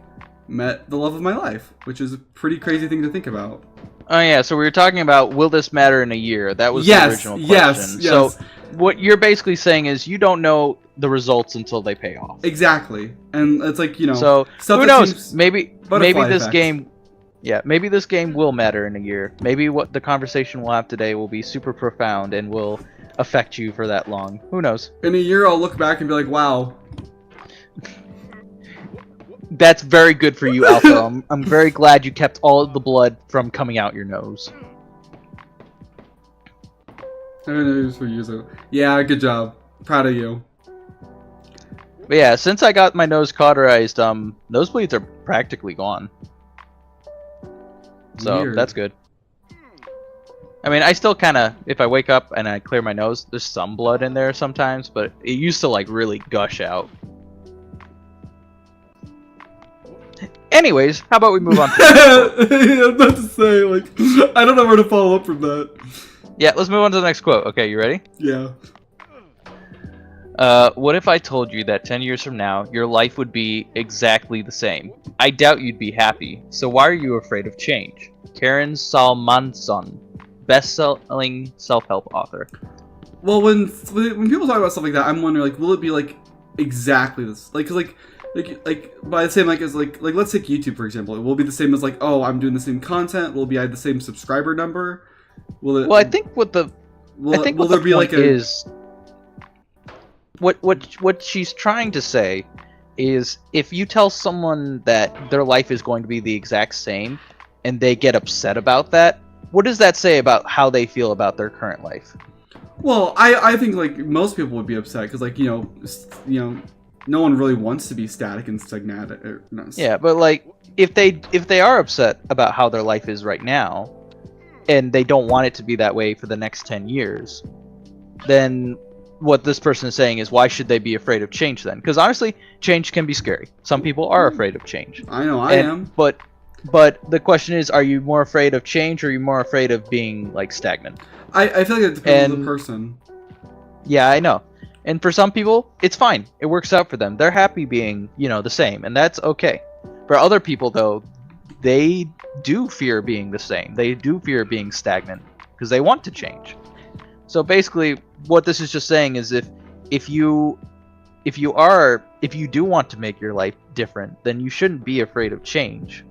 met the love of my life, which is a pretty crazy thing to think about. Oh yeah, so we were talking about will this matter in a year? That was the Yes, original yes, question. yes. So what you're basically saying is you don't know the results until they pay off. Exactly, and it's like you know. So stuff who that knows? seems Maybe butterfly this effect. game, yeah, maybe this game will matter in a year. Maybe what the conversation we'll have today will be super profound and will affect you for that long. Who knows? In a year, I'll look back and be like, wow. That's very good for you, Alpha. I'm very glad you kept all of the blood from coming out your nose. I don't know who's for you, so yeah, good job. Proud of you. But yeah, since I got my nose cauterized, nosebleeds are practically gone. So Weird. that's good. I mean, I still kind of, if I wake up and I clear my nose, there's some blood in there sometimes, but it used to like really gush out. Anyways, how about we move on to I'm about to say, like, I don't know where to follow up from that. Yeah, let's move on to the next quote. Okay, you ready? Yeah. What if I told you that 10 years from now, your life would be exactly the same? I doubt you'd be happy, so why are you afraid of change? Karen Salmansohn, best-selling self-help author. Well, when people talk about stuff like that, I'm wondering, like, will it be like exactly this? Like, 'cause, like by the same, like, as like let's take YouTube for example. It will be the same as like, oh, I'm doing the same content. Will it be at the same subscriber number? Will it? Well, I think what the will, I think will what there the be point like a? is what she's trying to say is if you tell someone that their life is going to be the exact same and they get upset about that, what does that say about how they feel about their current life? Well, I think like most people would be upset because like you know, no one really wants to be static and stagnated. Yeah, but like if they are upset about how their life is right now and they don't want it to be that way for the next 10 years, then what this person is saying is why should they be afraid of change then? Because honestly, change can be scary. Some people are afraid of change. I know I am. But the question is, are you more afraid of change or are you more afraid of being like stagnant? I feel like it depends on And- the person. Yeah, I know. And for some people, it's fine. It works out for them. They're happy being, the same, and that's okay. For other people though, they do fear being the same. They do fear being stagnant because they want to change. So basically, what this is just saying is if you do want to make your life different, then you shouldn't be afraid of change.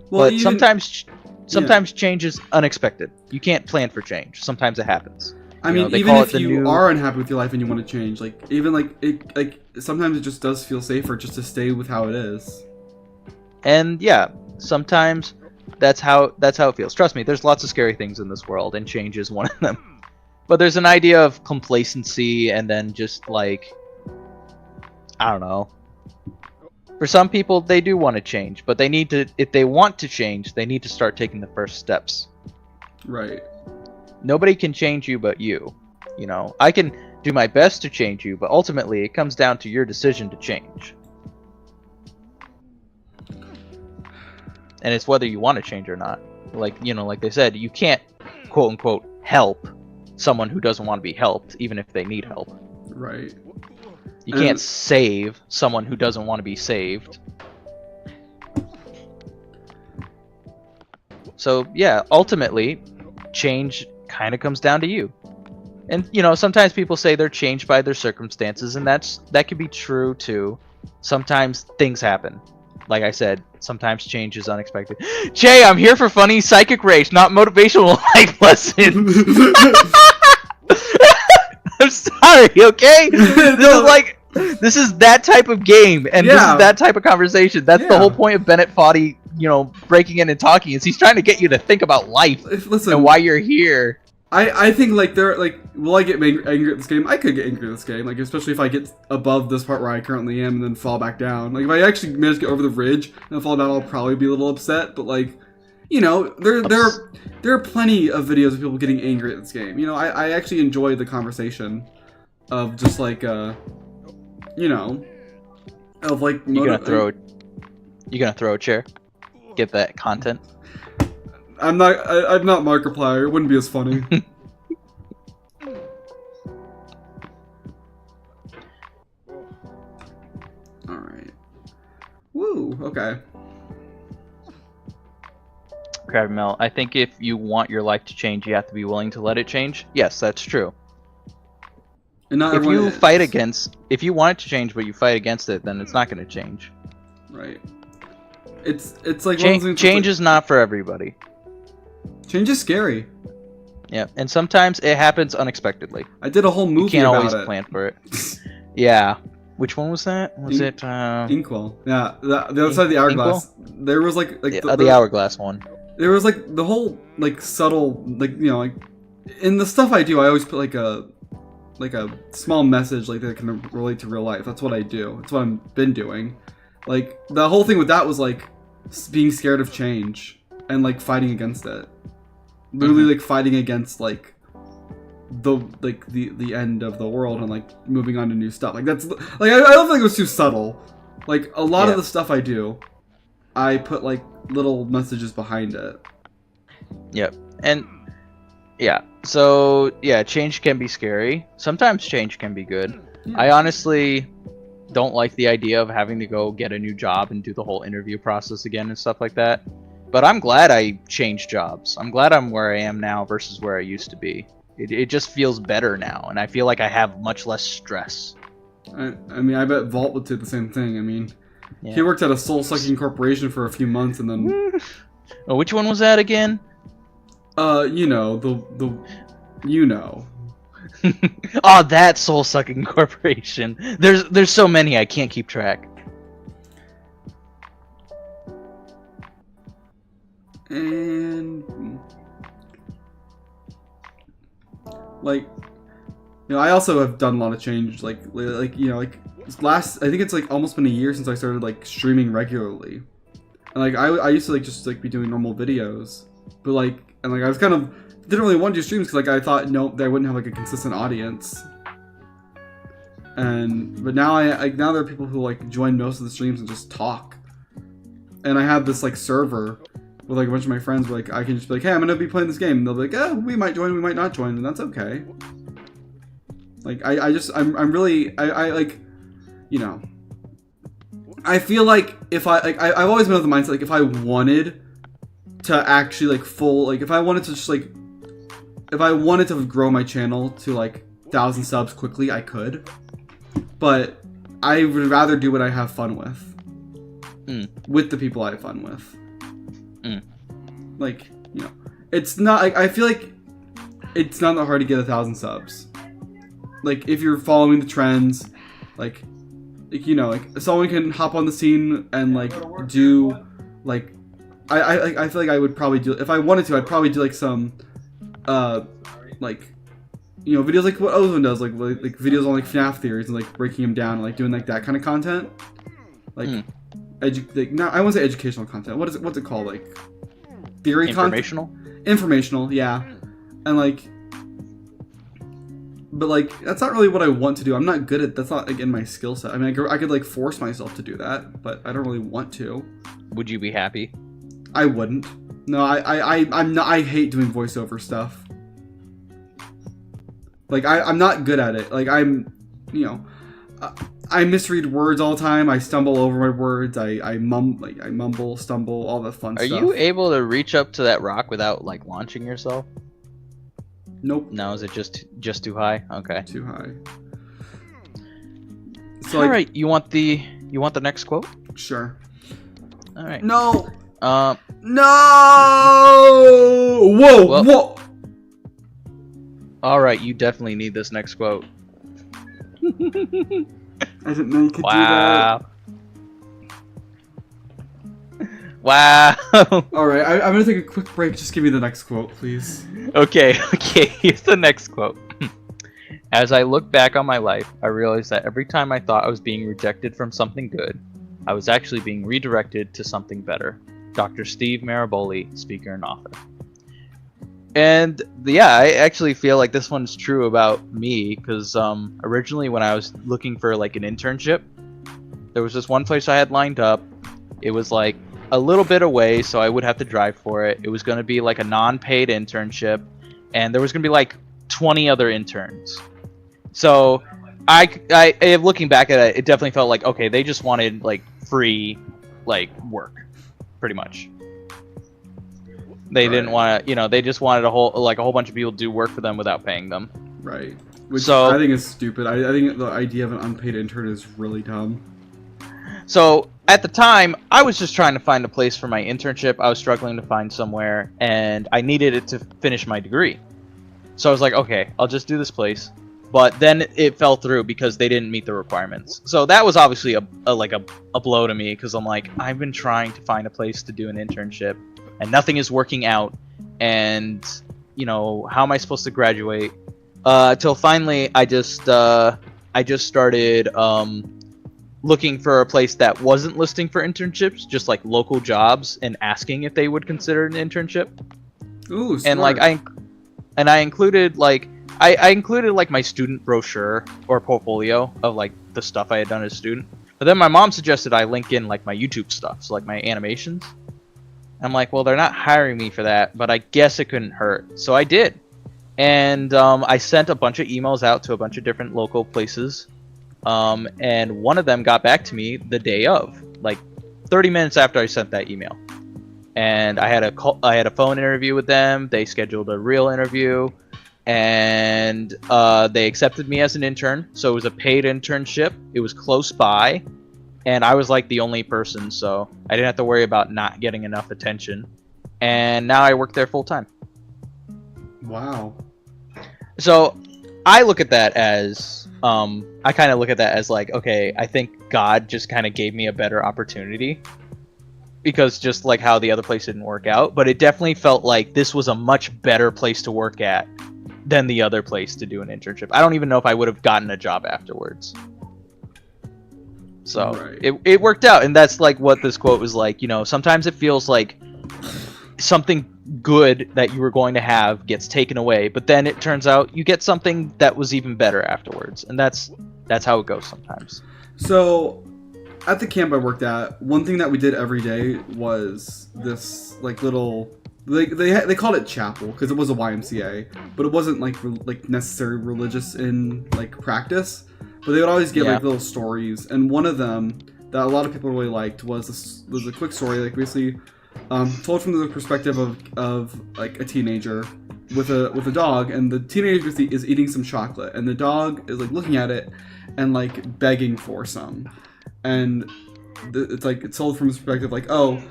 Well, But sometimes change is unexpected. You can't plan for change. Sometimes it happens. I You mean, know, they even call if it the you new- are unhappy with your life and you want to change, like even like sometimes it just does feel safer just to stay with how it is. And yeah, sometimes that's how it feels. Trust me, there's lots of scary things in this world, and change is one of them. But there's an idea of complacency, and then just like, I don't know. For some people, they do want to change, but they need to. If they want to change, they need to start taking the first steps. Right. Nobody can change you but you. You know, I can do my best to change you, but ultimately, it comes down to your decision to change. And it's whether you want to change or not. Like, you know, like they said, you can't, quote unquote, help someone who doesn't want to be helped, even if they need help. Right. You And- can't save someone who doesn't want to be saved. So, yeah, ultimately, change kind of comes down to you. And, you know, sometimes people say they're changed by their circumstances, and that could be true, too. Sometimes things happen. Like I said, sometimes change is unexpected. Jay, I'm here for funny psychic rage, not motivational life lessons. I'm sorry, okay? This is that type of game, and this Yeah. is that type of conversation. That's the Yeah. whole point of Bennett Foddy, you know, breaking in and talking, is he's trying to get you to think about life Listen, and why you're here. I think like will I get angry at this game? I could get angry at this game, like especially if I get above this part where I currently am and then fall back down. Like if I actually manage to get over the ridge and fall down, I'll probably be a little upset. But like, you know, there are plenty of videos of people getting angry at this game. You know, I actually enjoy the conversation of just like you know, of like You gonna throw a chair? Get that content? I'm not Markiplier. It wouldn't be as funny. All right. Woo. Okay. Krabby Mel, I think if you want your life to change, you have to be willing to let it change. Yes, that's true. And not If everyone you is. fight against, if you want it to change but you fight against it, then it's not going to change. Right. It's like one of those things Change that's is not for everybody. like, change is scary. Yeah, and sometimes it happens unexpectedly. I did a whole movie You can't about always it. plan for it. Yeah. Which one was that? Was it Inkwell. Yeah, the other side of the hourglass. There was like the hourglass one? There was like the whole like subtle like you know like in the stuff I do I always put like a small message like that can relate to real life. That's what I do. That's what I've been doing. Like the whole thing with that was like being scared of change and like fighting against it. Literally like fighting against like the end of the world and like moving on to new stuff. Like that's like I don't think it was too subtle. Like a lot of the stuff I do, I put like little messages behind it. Yep. And yeah. So yeah, change can be scary. Sometimes change can be good. Yeah. I honestly don't like the idea of having to go get a new job and do the whole interview process again and stuff like that. But I'm glad I changed jobs. I'm glad I'm where I am now versus where I used to be. It just feels better now, and I feel like I have much less stress. I mean, I bet Vault would say the same thing. I mean, Yeah. he worked at a soul-sucking corporation for a few months, and then, Oh, which one was that again? you know, you know. Oh, that soul-sucking corporation. There's so many I can't keep track. And like, you know, I also have done a lot of change. Like you know, like I think it's like almost been a year since I started like streaming regularly. And like I used to like just like be doing normal videos, but like I was kind of didn't really want to do streams because like I thought that I wouldn't have like a consistent audience. But now now there are people who like join most of the streams and just talk. And I have this like server with like a bunch of my friends where like I can just be like, hey, I'm gonna be playing this game, and they'll be like, oh, we might join, we might not join, and that's okay. Like I'm really I like, you know, I feel like if I've always been of the mindset like if I wanted to actually like if I wanted to just like if I wanted to grow my channel to like 1,000 subs quickly, I could, but I would rather do what I have fun with, with the people I have fun with. Like, you know, it's not like I feel like it's not that hard to get 1,000 subs. Like if you're following the trends, like you know, like someone can hop on the scene and like do like I feel like I would probably do, if I wanted to, I'd probably do like some like, you know, videos like what Ozone does, like videos on like FNAF theories and like breaking them down and like doing like that kind of content, like like not, I won't say educational content. What is it? What's it called? Like theory Informational? content. Informational, yeah, and like. But like that's not really what I want to do. I'm not good at, that's not like in my skill set. I mean, I could like force myself to do that, but I don't really want to. Would you be happy? I wouldn't. No, I'm not. I hate doing voiceover stuff. Like I'm not good at it. Like I'm, you know, I misread words all the time. I stumble over my words. I mumble, stumble, all that fun Are stuff. you able to reach up to that rock without like launching yourself? Nope. No, is it just too high? Okay. Too high. So All like, right, you want the next quote? sure. All right. No. Um. No. Whoa. Well- Whoa. All right, you definitely need this next quote. I didn't know you could Wow. Wow. do that. All right, I'm gonna take a quick break. Just give me the next quote, please. Okay. Here's the next quote. As I look back on my life, I realized that every time I thought I was being rejected from something good, I was actually being redirected to something better. Dr. Steve Maraboli, speaker and author. And yeah, I actually feel like this one's true about me because originally when I was looking for like an internship, there was this one place I had lined up. It was like a little bit away, so I would have to drive for it. It was going to be like a non-paid internship, and there was going to be like 20 other interns. So I looking back at it, it definitely felt like, okay, they just wanted like free like work, pretty much. They didn't want to, you know, they just wanted a whole bunch of people to do work for them without paying them. Right. Which So- I think is stupid. I think the idea of an unpaid intern is really dumb. So at the time, I was just trying to find a place for my internship. I was struggling to find somewhere, and I needed it to finish my degree. So I was like, okay, I'll just do this place. But then it fell through because they didn't meet the requirements. So that was obviously a blow to me because I'm like, I've been trying to find a place to do an internship, and nothing is working out. And you know, how am I supposed to graduate? Till finally, I just started looking for a place that wasn't listing for internships, just like local jobs, and asking if they would consider an internship. Ooh, smart. And like I included like I included like my student brochure or portfolio of like the stuff I had done as a student. But then my mom suggested I link in like my YouTube stuff, so like my animations. I'm like, well, they're not hiring me for that, but I guess it couldn't hurt. So I did. And I sent a bunch of emails out to a bunch of different local places. And one of them got back to me the day of, like 30 minutes after I sent that email. And I had a phone interview with them. They scheduled a real interview, and they accepted me as an intern. So it was a paid internship. It was close by, and I was like the only person, so I didn't have to worry about not getting enough attention. And now I work there full time. Wow. So I look at that as I kind of look at that as like, okay, I think God just kind of gave me a better opportunity, because just like how the other place didn't work out, but it definitely felt like this was a much better place to work at than the other place to do an internship. I don't even know if I would have gotten a job afterwards. So Right. it worked out, and that's like what this quote was like. You know, sometimes it feels like something good that you were going to have gets taken away, but then it turns out you get something that was even better afterwards, and that's how it goes sometimes. So, at the camp I worked at, one thing that we did every day was this like little. They called it chapel because it was a YMCA, but it wasn't like necessarily religious in like practice. But they would always get like little stories, and one of them that a lot of people really liked was a quick story, like basically told from the perspective of like a teenager with a dog, and the teenager is eating some chocolate, and the dog is like looking at it and like begging for some, and it's told from his perspective like, oh,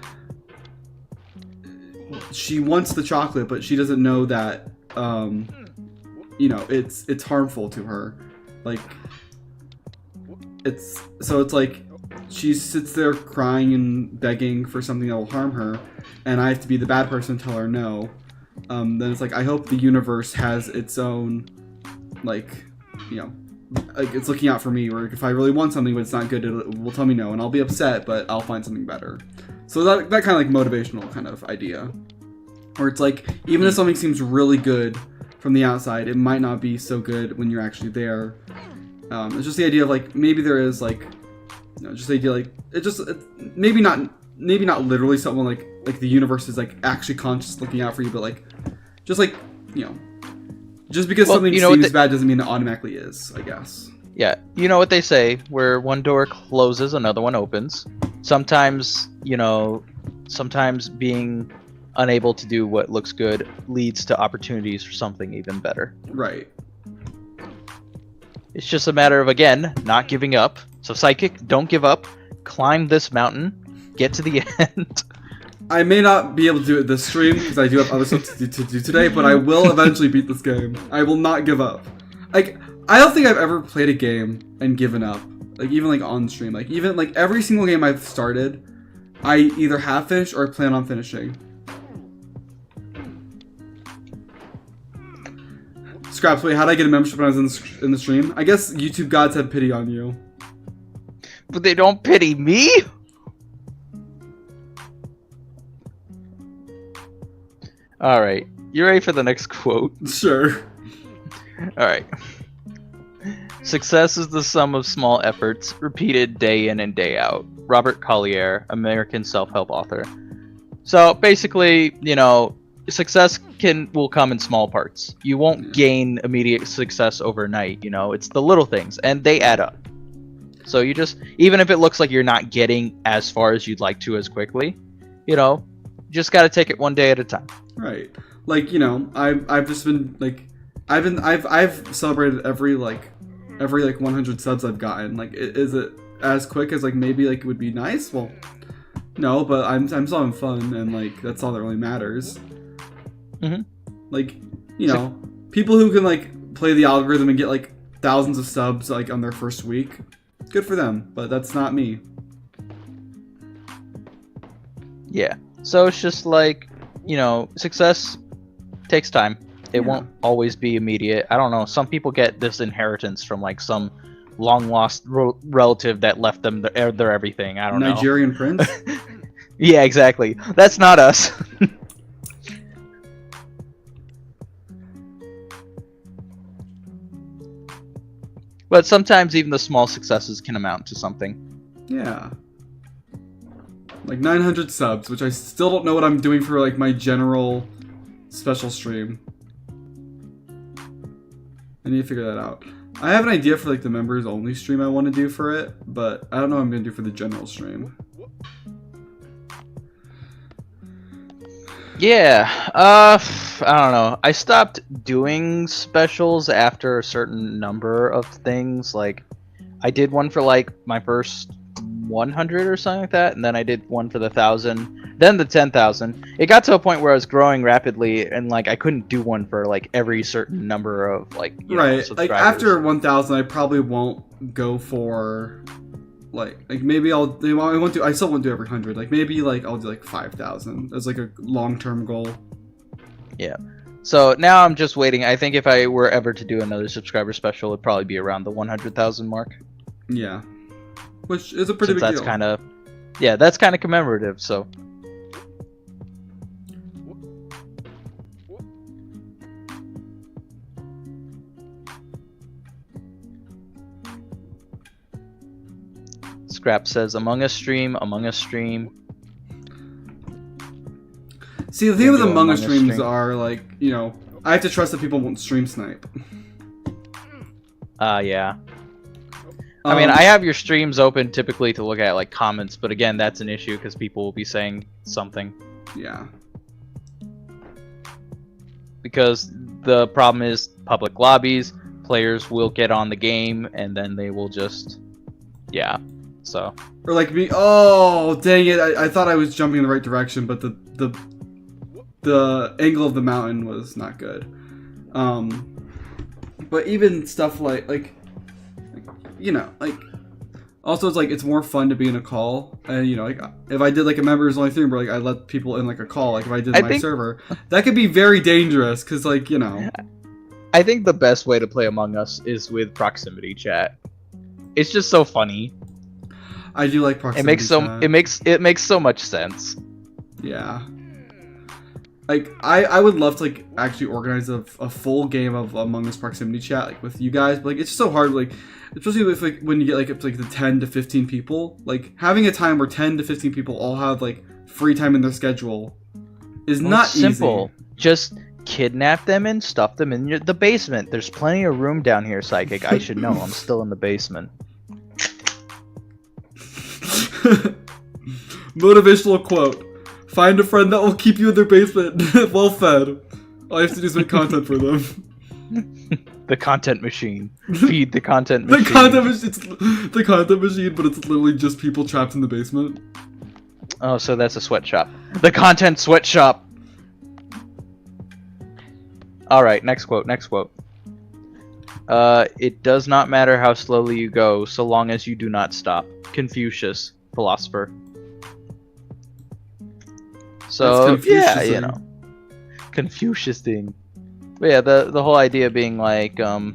she wants the chocolate, but she doesn't know that you know, it's harmful to her. Like, it's like she sits there crying and begging for something that will harm her, and I have to be the bad person and tell her no. Then it's like, I hope the universe has its own, like, you know, like it's looking out for me, or if I really want something but it's not good, it will tell me no, and I'll be upset, but I'll find something better. So that kind of like motivational kind of idea, where it's like, even if something seems really good from the outside, it might not be so good when you're actually there. It's just the idea of like, maybe there is like, you know, just the idea like, maybe not literally someone like the universe is like actually conscious looking out for you, but like, just like, you know, just because something seems bad doesn't mean it automatically is, I guess. Yeah, you know what they say, where one door closes, another one opens. Sometimes, you know, sometimes being unable to do what looks good leads to opportunities for something even better. Right. It's just a matter of, again, not giving up. So Psychic, don't give up. Climb this mountain. Get to the end. I may not be able to do it this stream because I do have other stuff to do today, but I will eventually beat this game. I will not give up. Like, I don't think I've ever played a game and given up. Like, even like on stream. Like, even like every single game I've started, I either have finished or plan on finishing. Scraps, wait, how'd I get a membership when I was in the stream? I guess YouTube gods have pity on you. But they don't pity me? Alright, you ready for the next quote? Sure. Alright. Success is the sum of small efforts, repeated day in and day out. Robert Collier, American self-help author. So basically, you know, success will come in small parts. You won't gain immediate success overnight, you know, it's the little things, and they add up. So you just, even if it looks like you're not getting as far as you'd like to as quickly, you know, you just gotta take it one day at a time. Right. Like, you know, I've just been like, I've celebrated every 100 subs I've gotten. Like, is it as quick as like maybe like it would be nice? Well, no, but I'm still having fun, and like that's all that really matters. Mm-hmm. Like, you know, people who can like play the algorithm and get like thousands of subs like on their first week, good for them. But that's not me. Yeah. So it's just like, you know, success takes time. It won't always be immediate. I don't know. Some people get this inheritance from like some long lost relative that left them their everything. I don't know. Nigerian prince? Yeah, exactly. That's not us. But sometimes even the small successes can amount to something. Yeah. Like 900 subs, which I still don't know what I'm doing for like my general special stream. I need to figure that out. I have an idea for like the members only stream I want to do for it, but I don't know what I'm going to do for the general stream. Yeah, I don't know. I stopped doing specials after a certain number of things. Like, I did one for like my first 100 or something like that, and then I did one for the 1,000, then the 10,000. It got to a point where I was growing rapidly, and like I couldn't do one for like every certain number of like right. Like after 1,000, I probably won't go for like maybe I won't do. I still won't do every 100. Like maybe like I'll do like 5,000 as like a long-term goal. Yeah. So now I'm just waiting. I think if I were ever to do another subscriber special, it'd probably be around the 100,000 mark. Yeah. Which is a pretty big deal. That's kind of, yeah, that's kind of commemorative. So. Scrap says, Among Us stream, Among Us stream. See, the thing with Among Us streams are like, you know, I have to trust that people won't stream snipe. Yeah. I mean, I have your streams open typically to look at like comments, but again, that's an issue because people will be saying something. Yeah. Because the problem is public lobbies, players will get on the game and then they will just, yeah. So. Or like me. Oh, dang it! I thought I was jumping in the right direction, but the angle of the mountain was not good. But even stuff like you know, like also it's like it's more fun to be in a call, and you know, like if I did like a members only thing where like I let people in like a call, like if I did my server, that could be very dangerous because like you know. I think the best way to play Among Us is with proximity chat. It's just so funny. I do like proximity chat. It makes so much sense. Yeah. Like I would love to like actually organize a full game of Among Us proximity chat like with you guys, but like it's just so hard, like especially with like when you get like up to like the 10 to 15 people, like having a time where 10 to 15 people all have like free time in their schedule is not simple. easy. Just kidnap them and stuff them in the basement. There's plenty of room down here, Psychic. I should know. I'm still in the basement. Motivational quote. Find a friend that will keep you in their basement well fed. All you have to do is make content for them. The content machine. Feed the content machine. It's the content machine, but it's literally just people trapped in the basement. Oh, so that's a sweatshop. The content sweatshop. Alright, next quote, next quote. It does not matter how slowly you go, so long as you do not stop. Confucius, philosopher. So, yeah, you know. Confucius thing. But yeah, the whole idea being like, you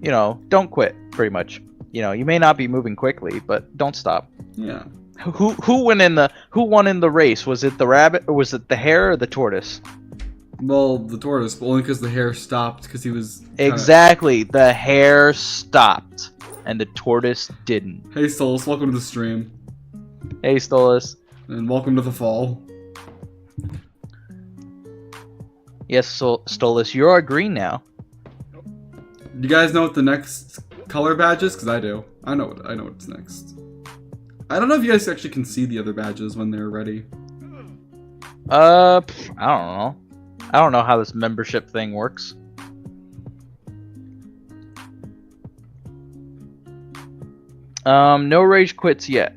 know, don't quit, pretty much. You know, you may not be moving quickly, but don't stop. Yeah. Who won in the race? Was it the rabbit, or was it the hare, or the tortoise? Well, the tortoise, but only because the hare stopped because he was Exactly. The hare stopped, and the tortoise didn't. Hey, Stolus, welcome to the stream. Hey, Stolus. And welcome to the fall. Yes, Stolus, you're green now. You guys know what the next color badge is? Because I do. I know what's next. I don't know if you guys actually can see the other badges when they're ready. I don't know. I don't know how this membership thing works. No rage quits yet.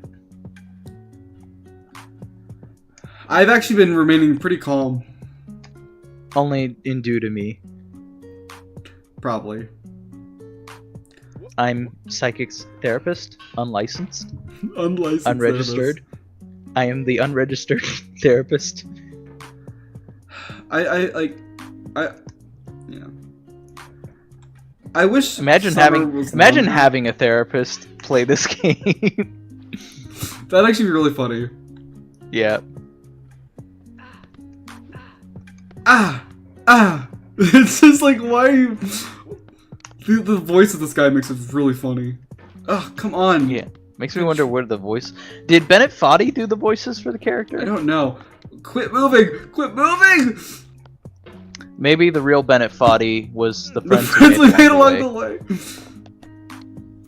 I've actually been remaining pretty calm. Only in due to me. Probably. I'm Psychic's therapist, unlicensed. Unlicensed. Unregistered. Therapist. I am the unregistered therapist. Yeah. I wish. Imagine having a therapist play this game. That'd actually be really funny. Yeah. It's just like, why are you... The voice of this guy makes it really funny. Oh, come on. Yeah. Makes me wonder where the voice... Did Bennett Foddy do the voices for the character? I don't know. Quit moving! Quit moving! Maybe the real Bennett Foddy was the The friends friends we made along the the way.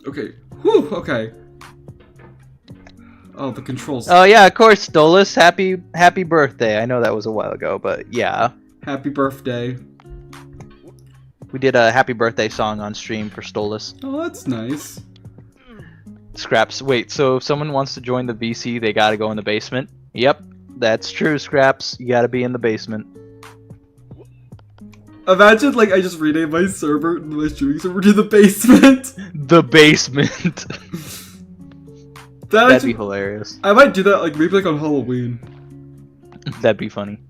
Okay. Whew, okay. Oh, the controls. Oh yeah, of course, Stolus. Happy birthday. I know that was a while ago, but yeah. Happy birthday. We did a happy birthday song on stream for Stolus. Oh, that's nice. Scraps, wait, so if someone wants to join the VC, they gotta go in the basement? Yep, that's true, Scraps. You gotta be in the basement. Imagine, like, I just renamed my server, my streaming server to the basement. The basement. That'd be hilarious. I might do that, like, maybe like on Halloween. That'd be funny.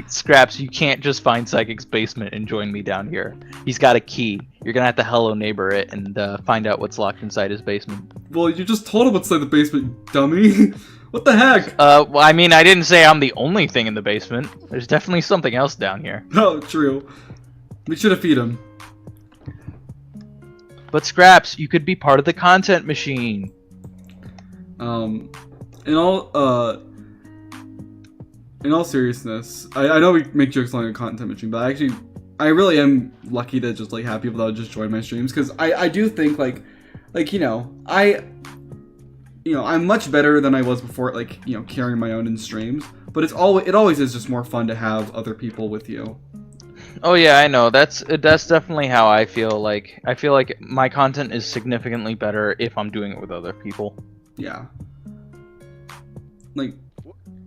Scraps, you can't just find Psychic's basement and join me down here. He's got a key. You're gonna have to hello neighbor it and find out what's locked inside his basement. Well, you just told him what's inside the basement, dummy. What the heck? Well, I mean, I didn't say I'm the only thing in the basement. There's definitely something else down here. Oh, true. We should have feed him. But Scraps, you could be part of the content machine. In all seriousness, I know we make jokes on a content machine, but I really am lucky to just like have people that would just join my streams, because I do think like I'm much better than I was before, like, you know, carrying my own in streams, but it always is just more fun to have other people with you. Oh yeah, I know. That's definitely how I feel. Like, I feel like my content is significantly better if I'm doing it with other people. Yeah. Like,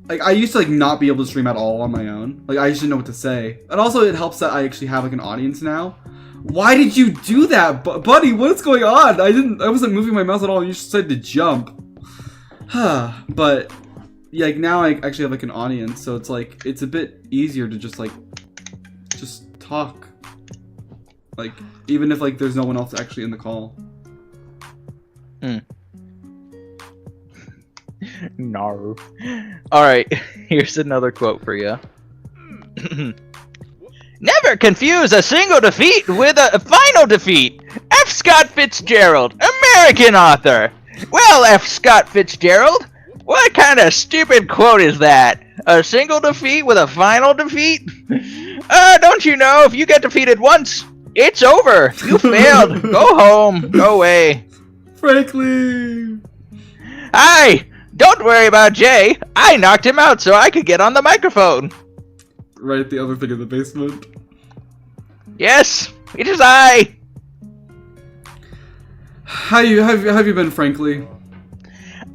like I used to like not be able to stream at all on my own. Like I just didn't know what to say. And also it helps that I actually have like an audience now. Why did you do that, buddy? What is going on? I wasn't moving my mouse at all. You just said to jump. But yeah, like now I actually have like an audience, so it's like it's a bit easier to just talk. Like even if like there's no one else actually in the call. No. Alright, here's another quote for you. Never confuse a single defeat with a final defeat. F. Scott Fitzgerald, American author. Well, F. Scott Fitzgerald, what kind of stupid quote is that? A single defeat with a final defeat? Don't you know if you get defeated once, it's over. You failed. Go home. Go away. Frankly. Hi! Don't worry about Jay. I knocked him out so I could get on the microphone. Right at the other thing in the basement. Yes, it is I. How have you been, Frankly?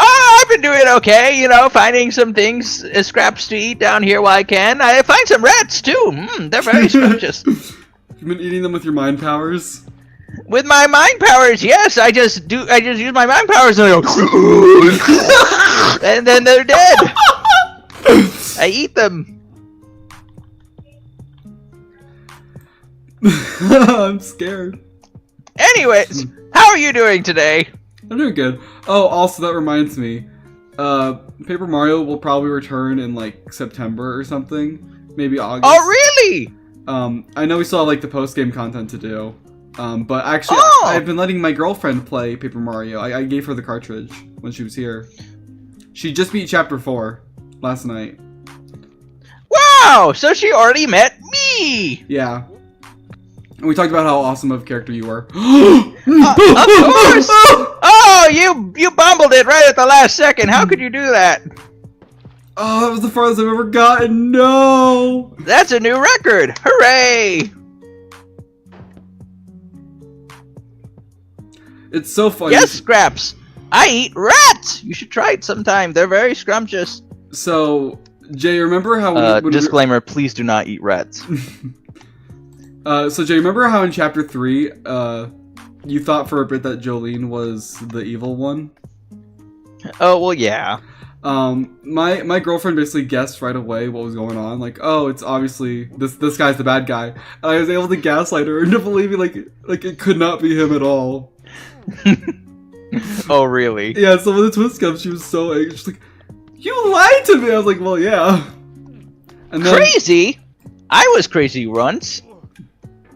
Oh, I've been doing okay, you know, finding some things, scraps to eat down here while I can. I find some rats too. They're very scrumptious. You've been eating them with your mind powers? With my mind powers, yes, I just use my mind powers and I go and then they're dead. I eat them. I'm scared. Anyways, how are you doing today? I'm doing good. Oh, also that reminds me. Paper Mario will probably return in like September or something. Maybe August. Oh, really? I know we still have like the post-game content to do. But actually, I've been letting my girlfriend play Paper Mario. I gave her the cartridge when she was here. She just beat Chapter 4 last night. Wow! So she already met me! Yeah. And we talked about how awesome of a character you were. Of course! Oh, you bumbled it right at the last second. How could you do that? Oh, that was the farthest I've ever gotten. No! That's a new record! Hooray! It's so funny. Yes, Scraps! I eat rats! You should try it sometime. They're very scrumptious. So, Jay, remember how when disclaimer, please do not eat rats. So Jay, remember how in Chapter 3, you thought for a bit that Jolene was the evil one? Oh, well, yeah. My girlfriend basically guessed right away what was going on. Like, oh, it's obviously this guy's the bad guy. And I was able to gaslight her into believing like it could not be him at all. Oh, really? Yeah, so when the twist comes, she was so angry. She's like, you lied to me! I was like, well, yeah. And then, crazy? I was crazy once.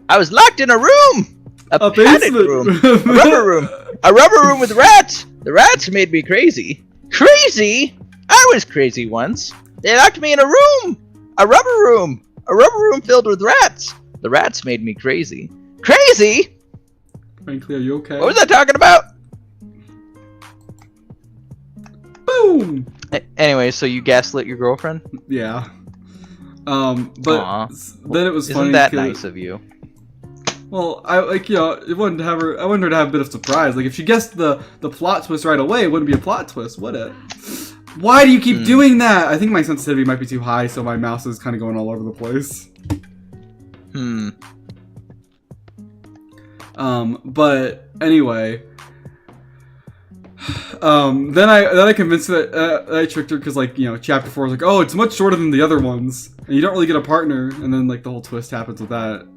I was locked in a room! A padded basement room. A rubber room. A rubber room with rats! The rats made me crazy. Crazy? I was crazy once. They locked me in a room! A rubber room! A rubber room filled with rats! The rats made me crazy. Crazy? Frankly, are you okay? What was I talking about? Boom! Anyway, so you gaslit your girlfriend? Yeah. But Aw. then it was funny. Isn't that 'cause- nice of you? Well, I wanted to have her. I wanted her to have a bit of surprise. Like if she guessed the plot twist right away, it wouldn't be a plot twist, would it? Why do you keep doing that? I think my sensitivity might be too high, so my mouse is kind of going all over the place. But anyway, then I convinced her that I tricked her because like Chapter 4 was like, oh, it's much shorter than the other ones, and you don't really get a partner, and then like the whole twist happens with that.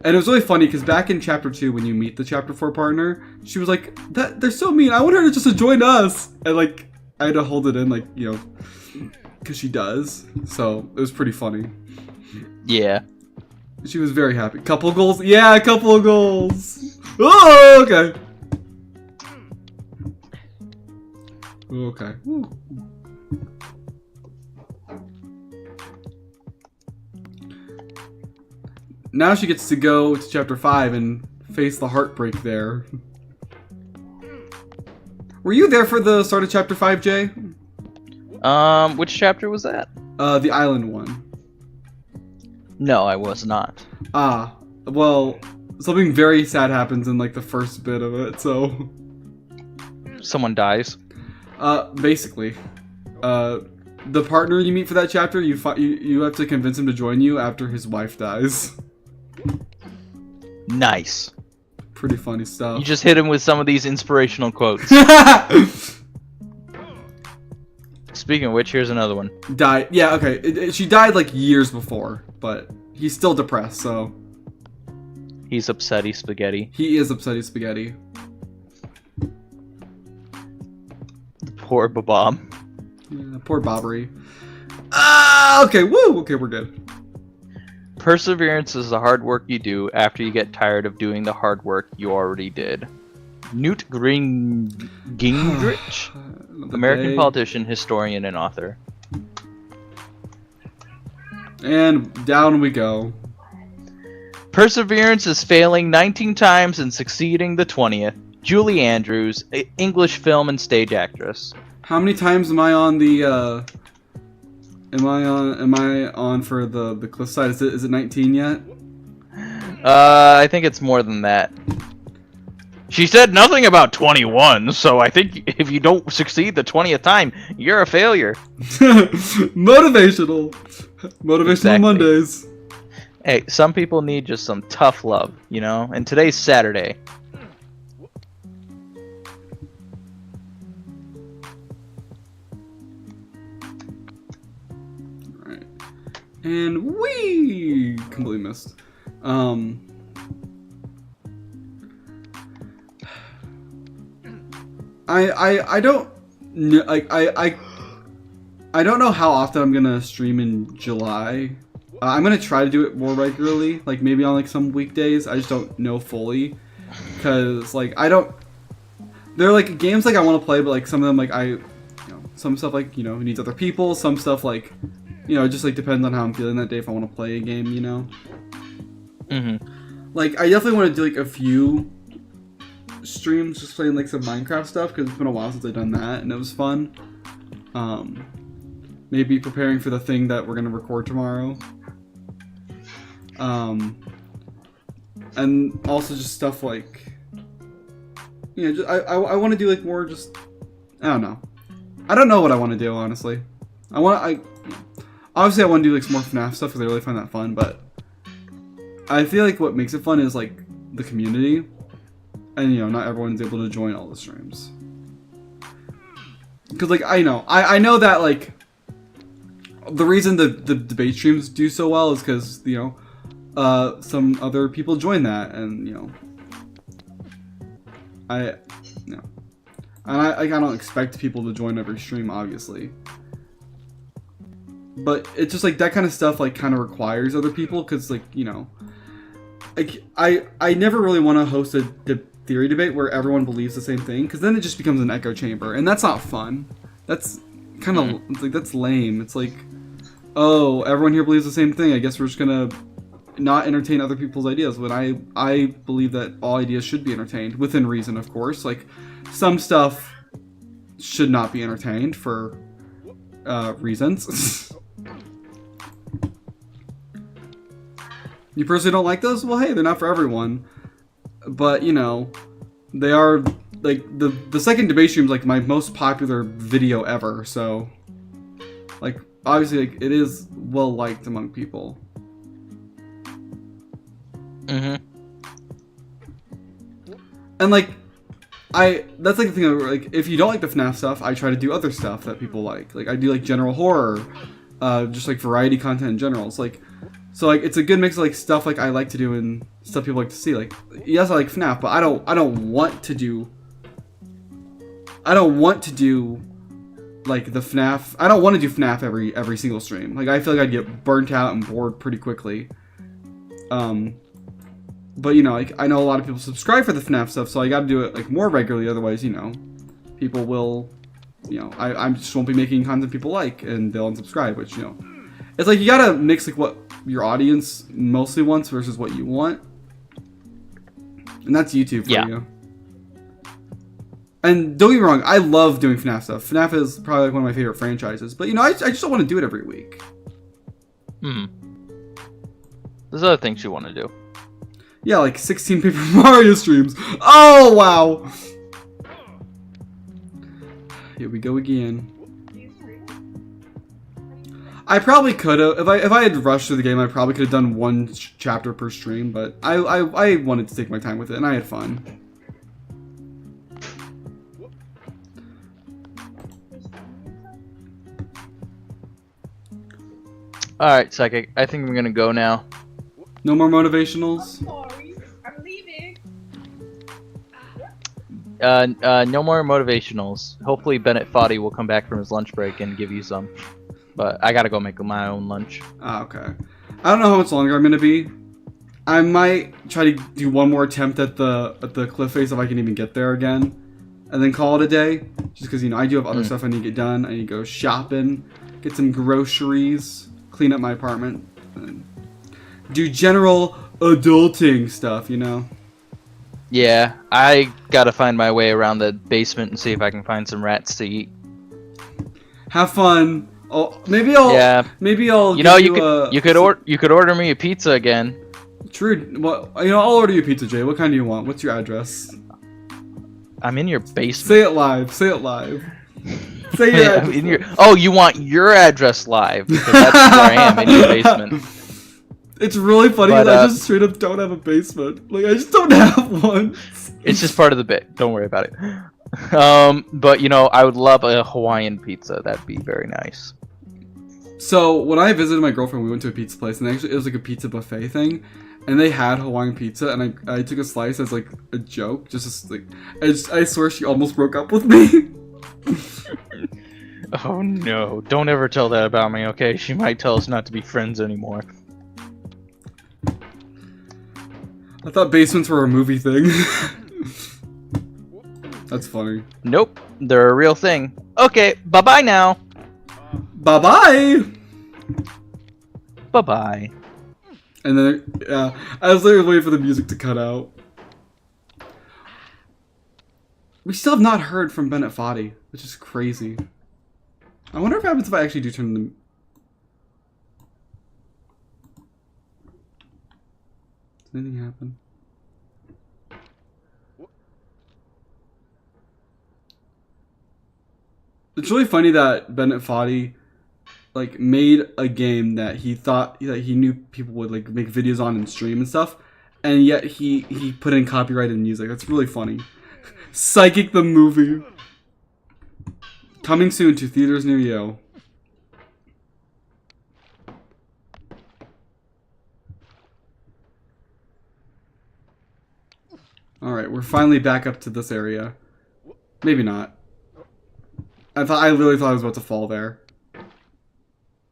And it was really funny because back in Chapter 2, when you meet the Chapter 4 partner, she was like, they're so mean. I want her to just join us. And like, I had to hold it in, like, because she does. So it was pretty funny. Yeah. She was very happy. Couple goals? Yeah, a couple of goals. Oh, okay. Okay. Woo. Now she gets to go to Chapter 5 and face the heartbreak there. Were you there for the start of Chapter 5, Jay? Which chapter was that? The island one. No, I was not. Ah, well, something very sad happens in like the first bit of it, so... Someone dies. Basically. the partner you meet for that chapter, you have to convince him to join you after his wife dies. Nice. Pretty funny stuff. You just hit him with some of these inspirational quotes. Speaking of which, here's another one. Died. Yeah, okay. She died like years before, but he's still depressed, so. He's upsetty spaghetti. He is upsetty spaghetti. Poor Bob. Yeah, poor Bobbery. Ah, okay, woo! Okay, we're good. Perseverance is the hard work you do after you get tired of doing the hard work you already did. Newt Gingrich, American politician, historian, and author. And down we go. Perseverance is failing 19 times and succeeding the 20th. Julie Andrews, English film and stage actress. How many times am I on the am I on for the cliff side? Is it 19 yet? I think it's more than that. She said nothing about 21, so I think if you don't succeed the 20th time, you're a failure. Motivational Exactly. Mondays. Hey, some people need just some tough love, you know? And today's Saturday. Alright. And we completely missed. I don't like I don't know how often I'm gonna stream in July. I'm gonna try to do it more regularly, like maybe on like some weekdays. I just don't know fully, cause like I don't. There are like games like I want to play, but like some of them like some stuff like needs other people. Some stuff like it just like depends on how I'm feeling that day if I want to play a game. Like I definitely want to do like a few streams just playing like some Minecraft stuff because it's been a while since I've done that and it was fun. Maybe preparing for the thing that we're gonna record tomorrow. And also just stuff like just, I want to do like more just I don't know what I want to do honestly. Obviously I want to do like some more FNAF stuff because I really find that fun, but I feel like what makes it fun is like the community. And not everyone's able to join all the streams. Because like I know that like the reason the debate streams do so well is because some other people join that, and I don't expect people to join every stream obviously. But it's just like that kind of stuff like kind of requires other people because like I never really want to host a theory debate where everyone believes the same thing because then it just becomes an echo chamber and that's not fun. That's kind of it's like that's lame. It's like, oh, everyone here believes the same thing. I guess we're just gonna not entertain other people's ideas. When I believe that all ideas should be entertained within reason, of course. Like some stuff should not be entertained for reasons. You personally don't like those? Well, hey, they're not for everyone. But, they are, like, the second debate stream is, like, my most popular video ever, so, like, obviously, like, it is well-liked among people. And, like, that's, like, the thing, like, if you don't like the FNAF stuff, I try to do other stuff that people like. Like, I do, like, general horror, just, like, variety content in general. It's, like, so like it's a good mix of like stuff like I like to do and stuff people like to see. Like yes, I like FNAF, but I don't want to do like the FNAF. I don't want to do FNAF every single stream. Like I feel like I'd get burnt out and bored pretty quickly. But like I know a lot of people subscribe for the FNAF stuff, so I got to do it like more regularly. Otherwise, people will, I just won't be making content people like, and they'll unsubscribe. Which it's like you gotta mix like what your audience mostly wants versus what you want, and that's YouTube for you. And don't get me wrong, I love doing FNAF stuff. FNAF is probably like one of my favorite franchises, but I just don't want to do it every week. There's other things you want to do. Yeah, like 16 Paper Mario streams. Oh wow! Here we go again. I probably could have if I had rushed through the game. I probably could have done one chapter per stream, but I wanted to take my time with it, and I had fun. All right, Psychic. I think I'm gonna go now. No more motivationals. Sorry, I'm leaving. No more motivationals. Hopefully Bennett Foddy will come back from his lunch break and give you some. But I gotta go make my own lunch. Ah, okay. I don't know how much longer I'm gonna be. I might try to do one more attempt at the cliff face if I can even get there again, and then call it a day. Just because I do have other stuff I need to get done. I need to go shopping, get some groceries, clean up my apartment, and do general adulting stuff. Yeah, I gotta find my way around the basement and see if I can find some rats to eat. Have fun. Oh, maybe I'll. Yeah. Maybe I'll. You could order me a pizza again. True. Well, I'll order you a pizza, Jay. What kind do you want? What's your address? I'm in your basement. Say it live. Say it live. Say your I'm address. in your. Oh, you want your address live? Because that's where I am, in your basement. It's really funny But, that I just straight up don't have a basement. Like, I just don't have one. It's just part of the bit. Don't worry about it. But I would love a Hawaiian pizza. That'd be very nice. So, when I visited my girlfriend, we went to a pizza place, and actually it was like a pizza buffet thing, and they had Hawaiian pizza, and I took a slice as like a joke, I swear she almost broke up with me. Oh no! Don't ever tell that about me, okay? She might tell us not to be friends anymore. I thought basements were a movie thing. That's funny. Nope, they're a real thing. Okay, bye bye now. Bye bye. Bye bye. And then, I was literally waiting for the music to cut out. We still have not heard from Bennett Foddy, which is crazy. I wonder what happens if I actually do turn them. Does anything happen? It's really funny that Bennett Foddy made a game that he thought that he knew people would make videos on and stream and stuff, and yet he put in copyrighted music. That's really funny. Psychic the movie. Coming soon to theaters near you. Alright, we're finally back up to this area. Maybe not. I literally thought I was about to fall there.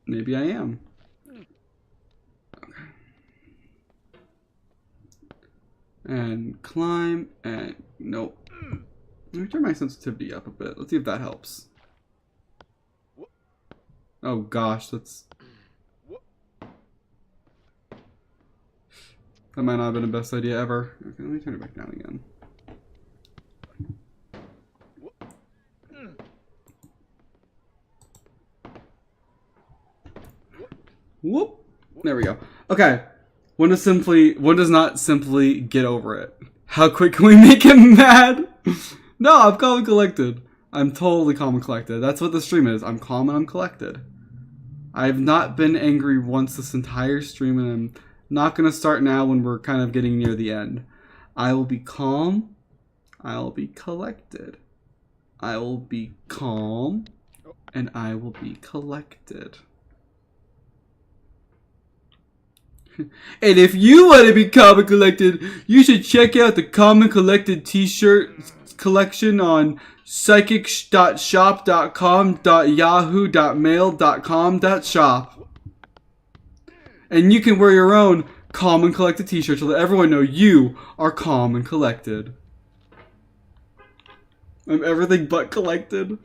Maybe I am. Okay. And climb, and nope. Let me turn my sensitivity up a bit. Let's see if that helps. Oh gosh, that might not have been the best idea ever. Okay, let me turn it back down again. Whoop. There we go. Okay. One does not simply get over it. How quick can we make him mad? No, I'm calm and collected. I'm totally calm and collected. That's what the stream is. I'm calm and I'm collected. I've not been angry once this entire stream, and I'm not going to start now when we're kind of getting near the end. I will be calm. I will be collected. I will be calm. And I will be collected. And if you want to be calm and collected, you should check out the Calm and Collected t-shirt collection on psychic.shop.com.yahoo.mail.com.shop. And you can wear your own Calm and Collected t-shirt to let everyone know you are calm and collected. I'm everything but collected.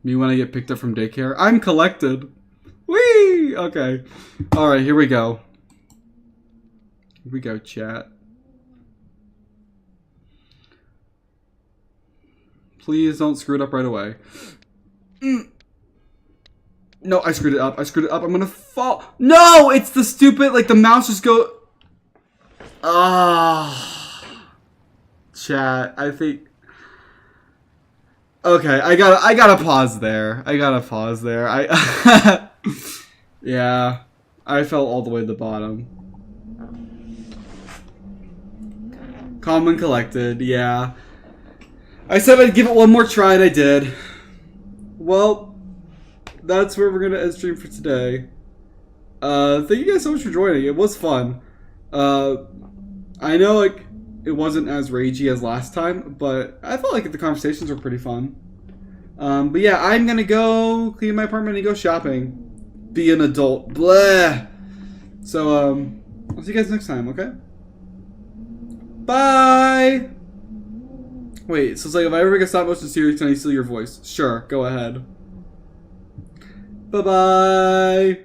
Me when I get picked up from daycare? I'm collected. Whee! Okay. Alright, here we go. Here we go, chat. Please don't screw it up right away. No, I screwed it up. I screwed it up. I'm gonna fall. No! It's the stupid, the mouse just go... Chat, I think. Okay, I gotta pause there. I yeah, I fell all the way to the bottom. Calm and collected, yeah. I said I'd give it one more try, and I did. Well, that's where we're gonna end stream for today. Thank you guys so much for joining. It was fun. I know like it wasn't as ragey as last time, but I felt like the conversations were pretty fun. But yeah, I'm gonna go clean my apartment and go shopping. Be an adult. Blah. So I'll see you guys next time. Okay. Bye. Wait, so it's like if I ever make a stop motion series, can I steal your voice? Sure, go ahead. Bye bye.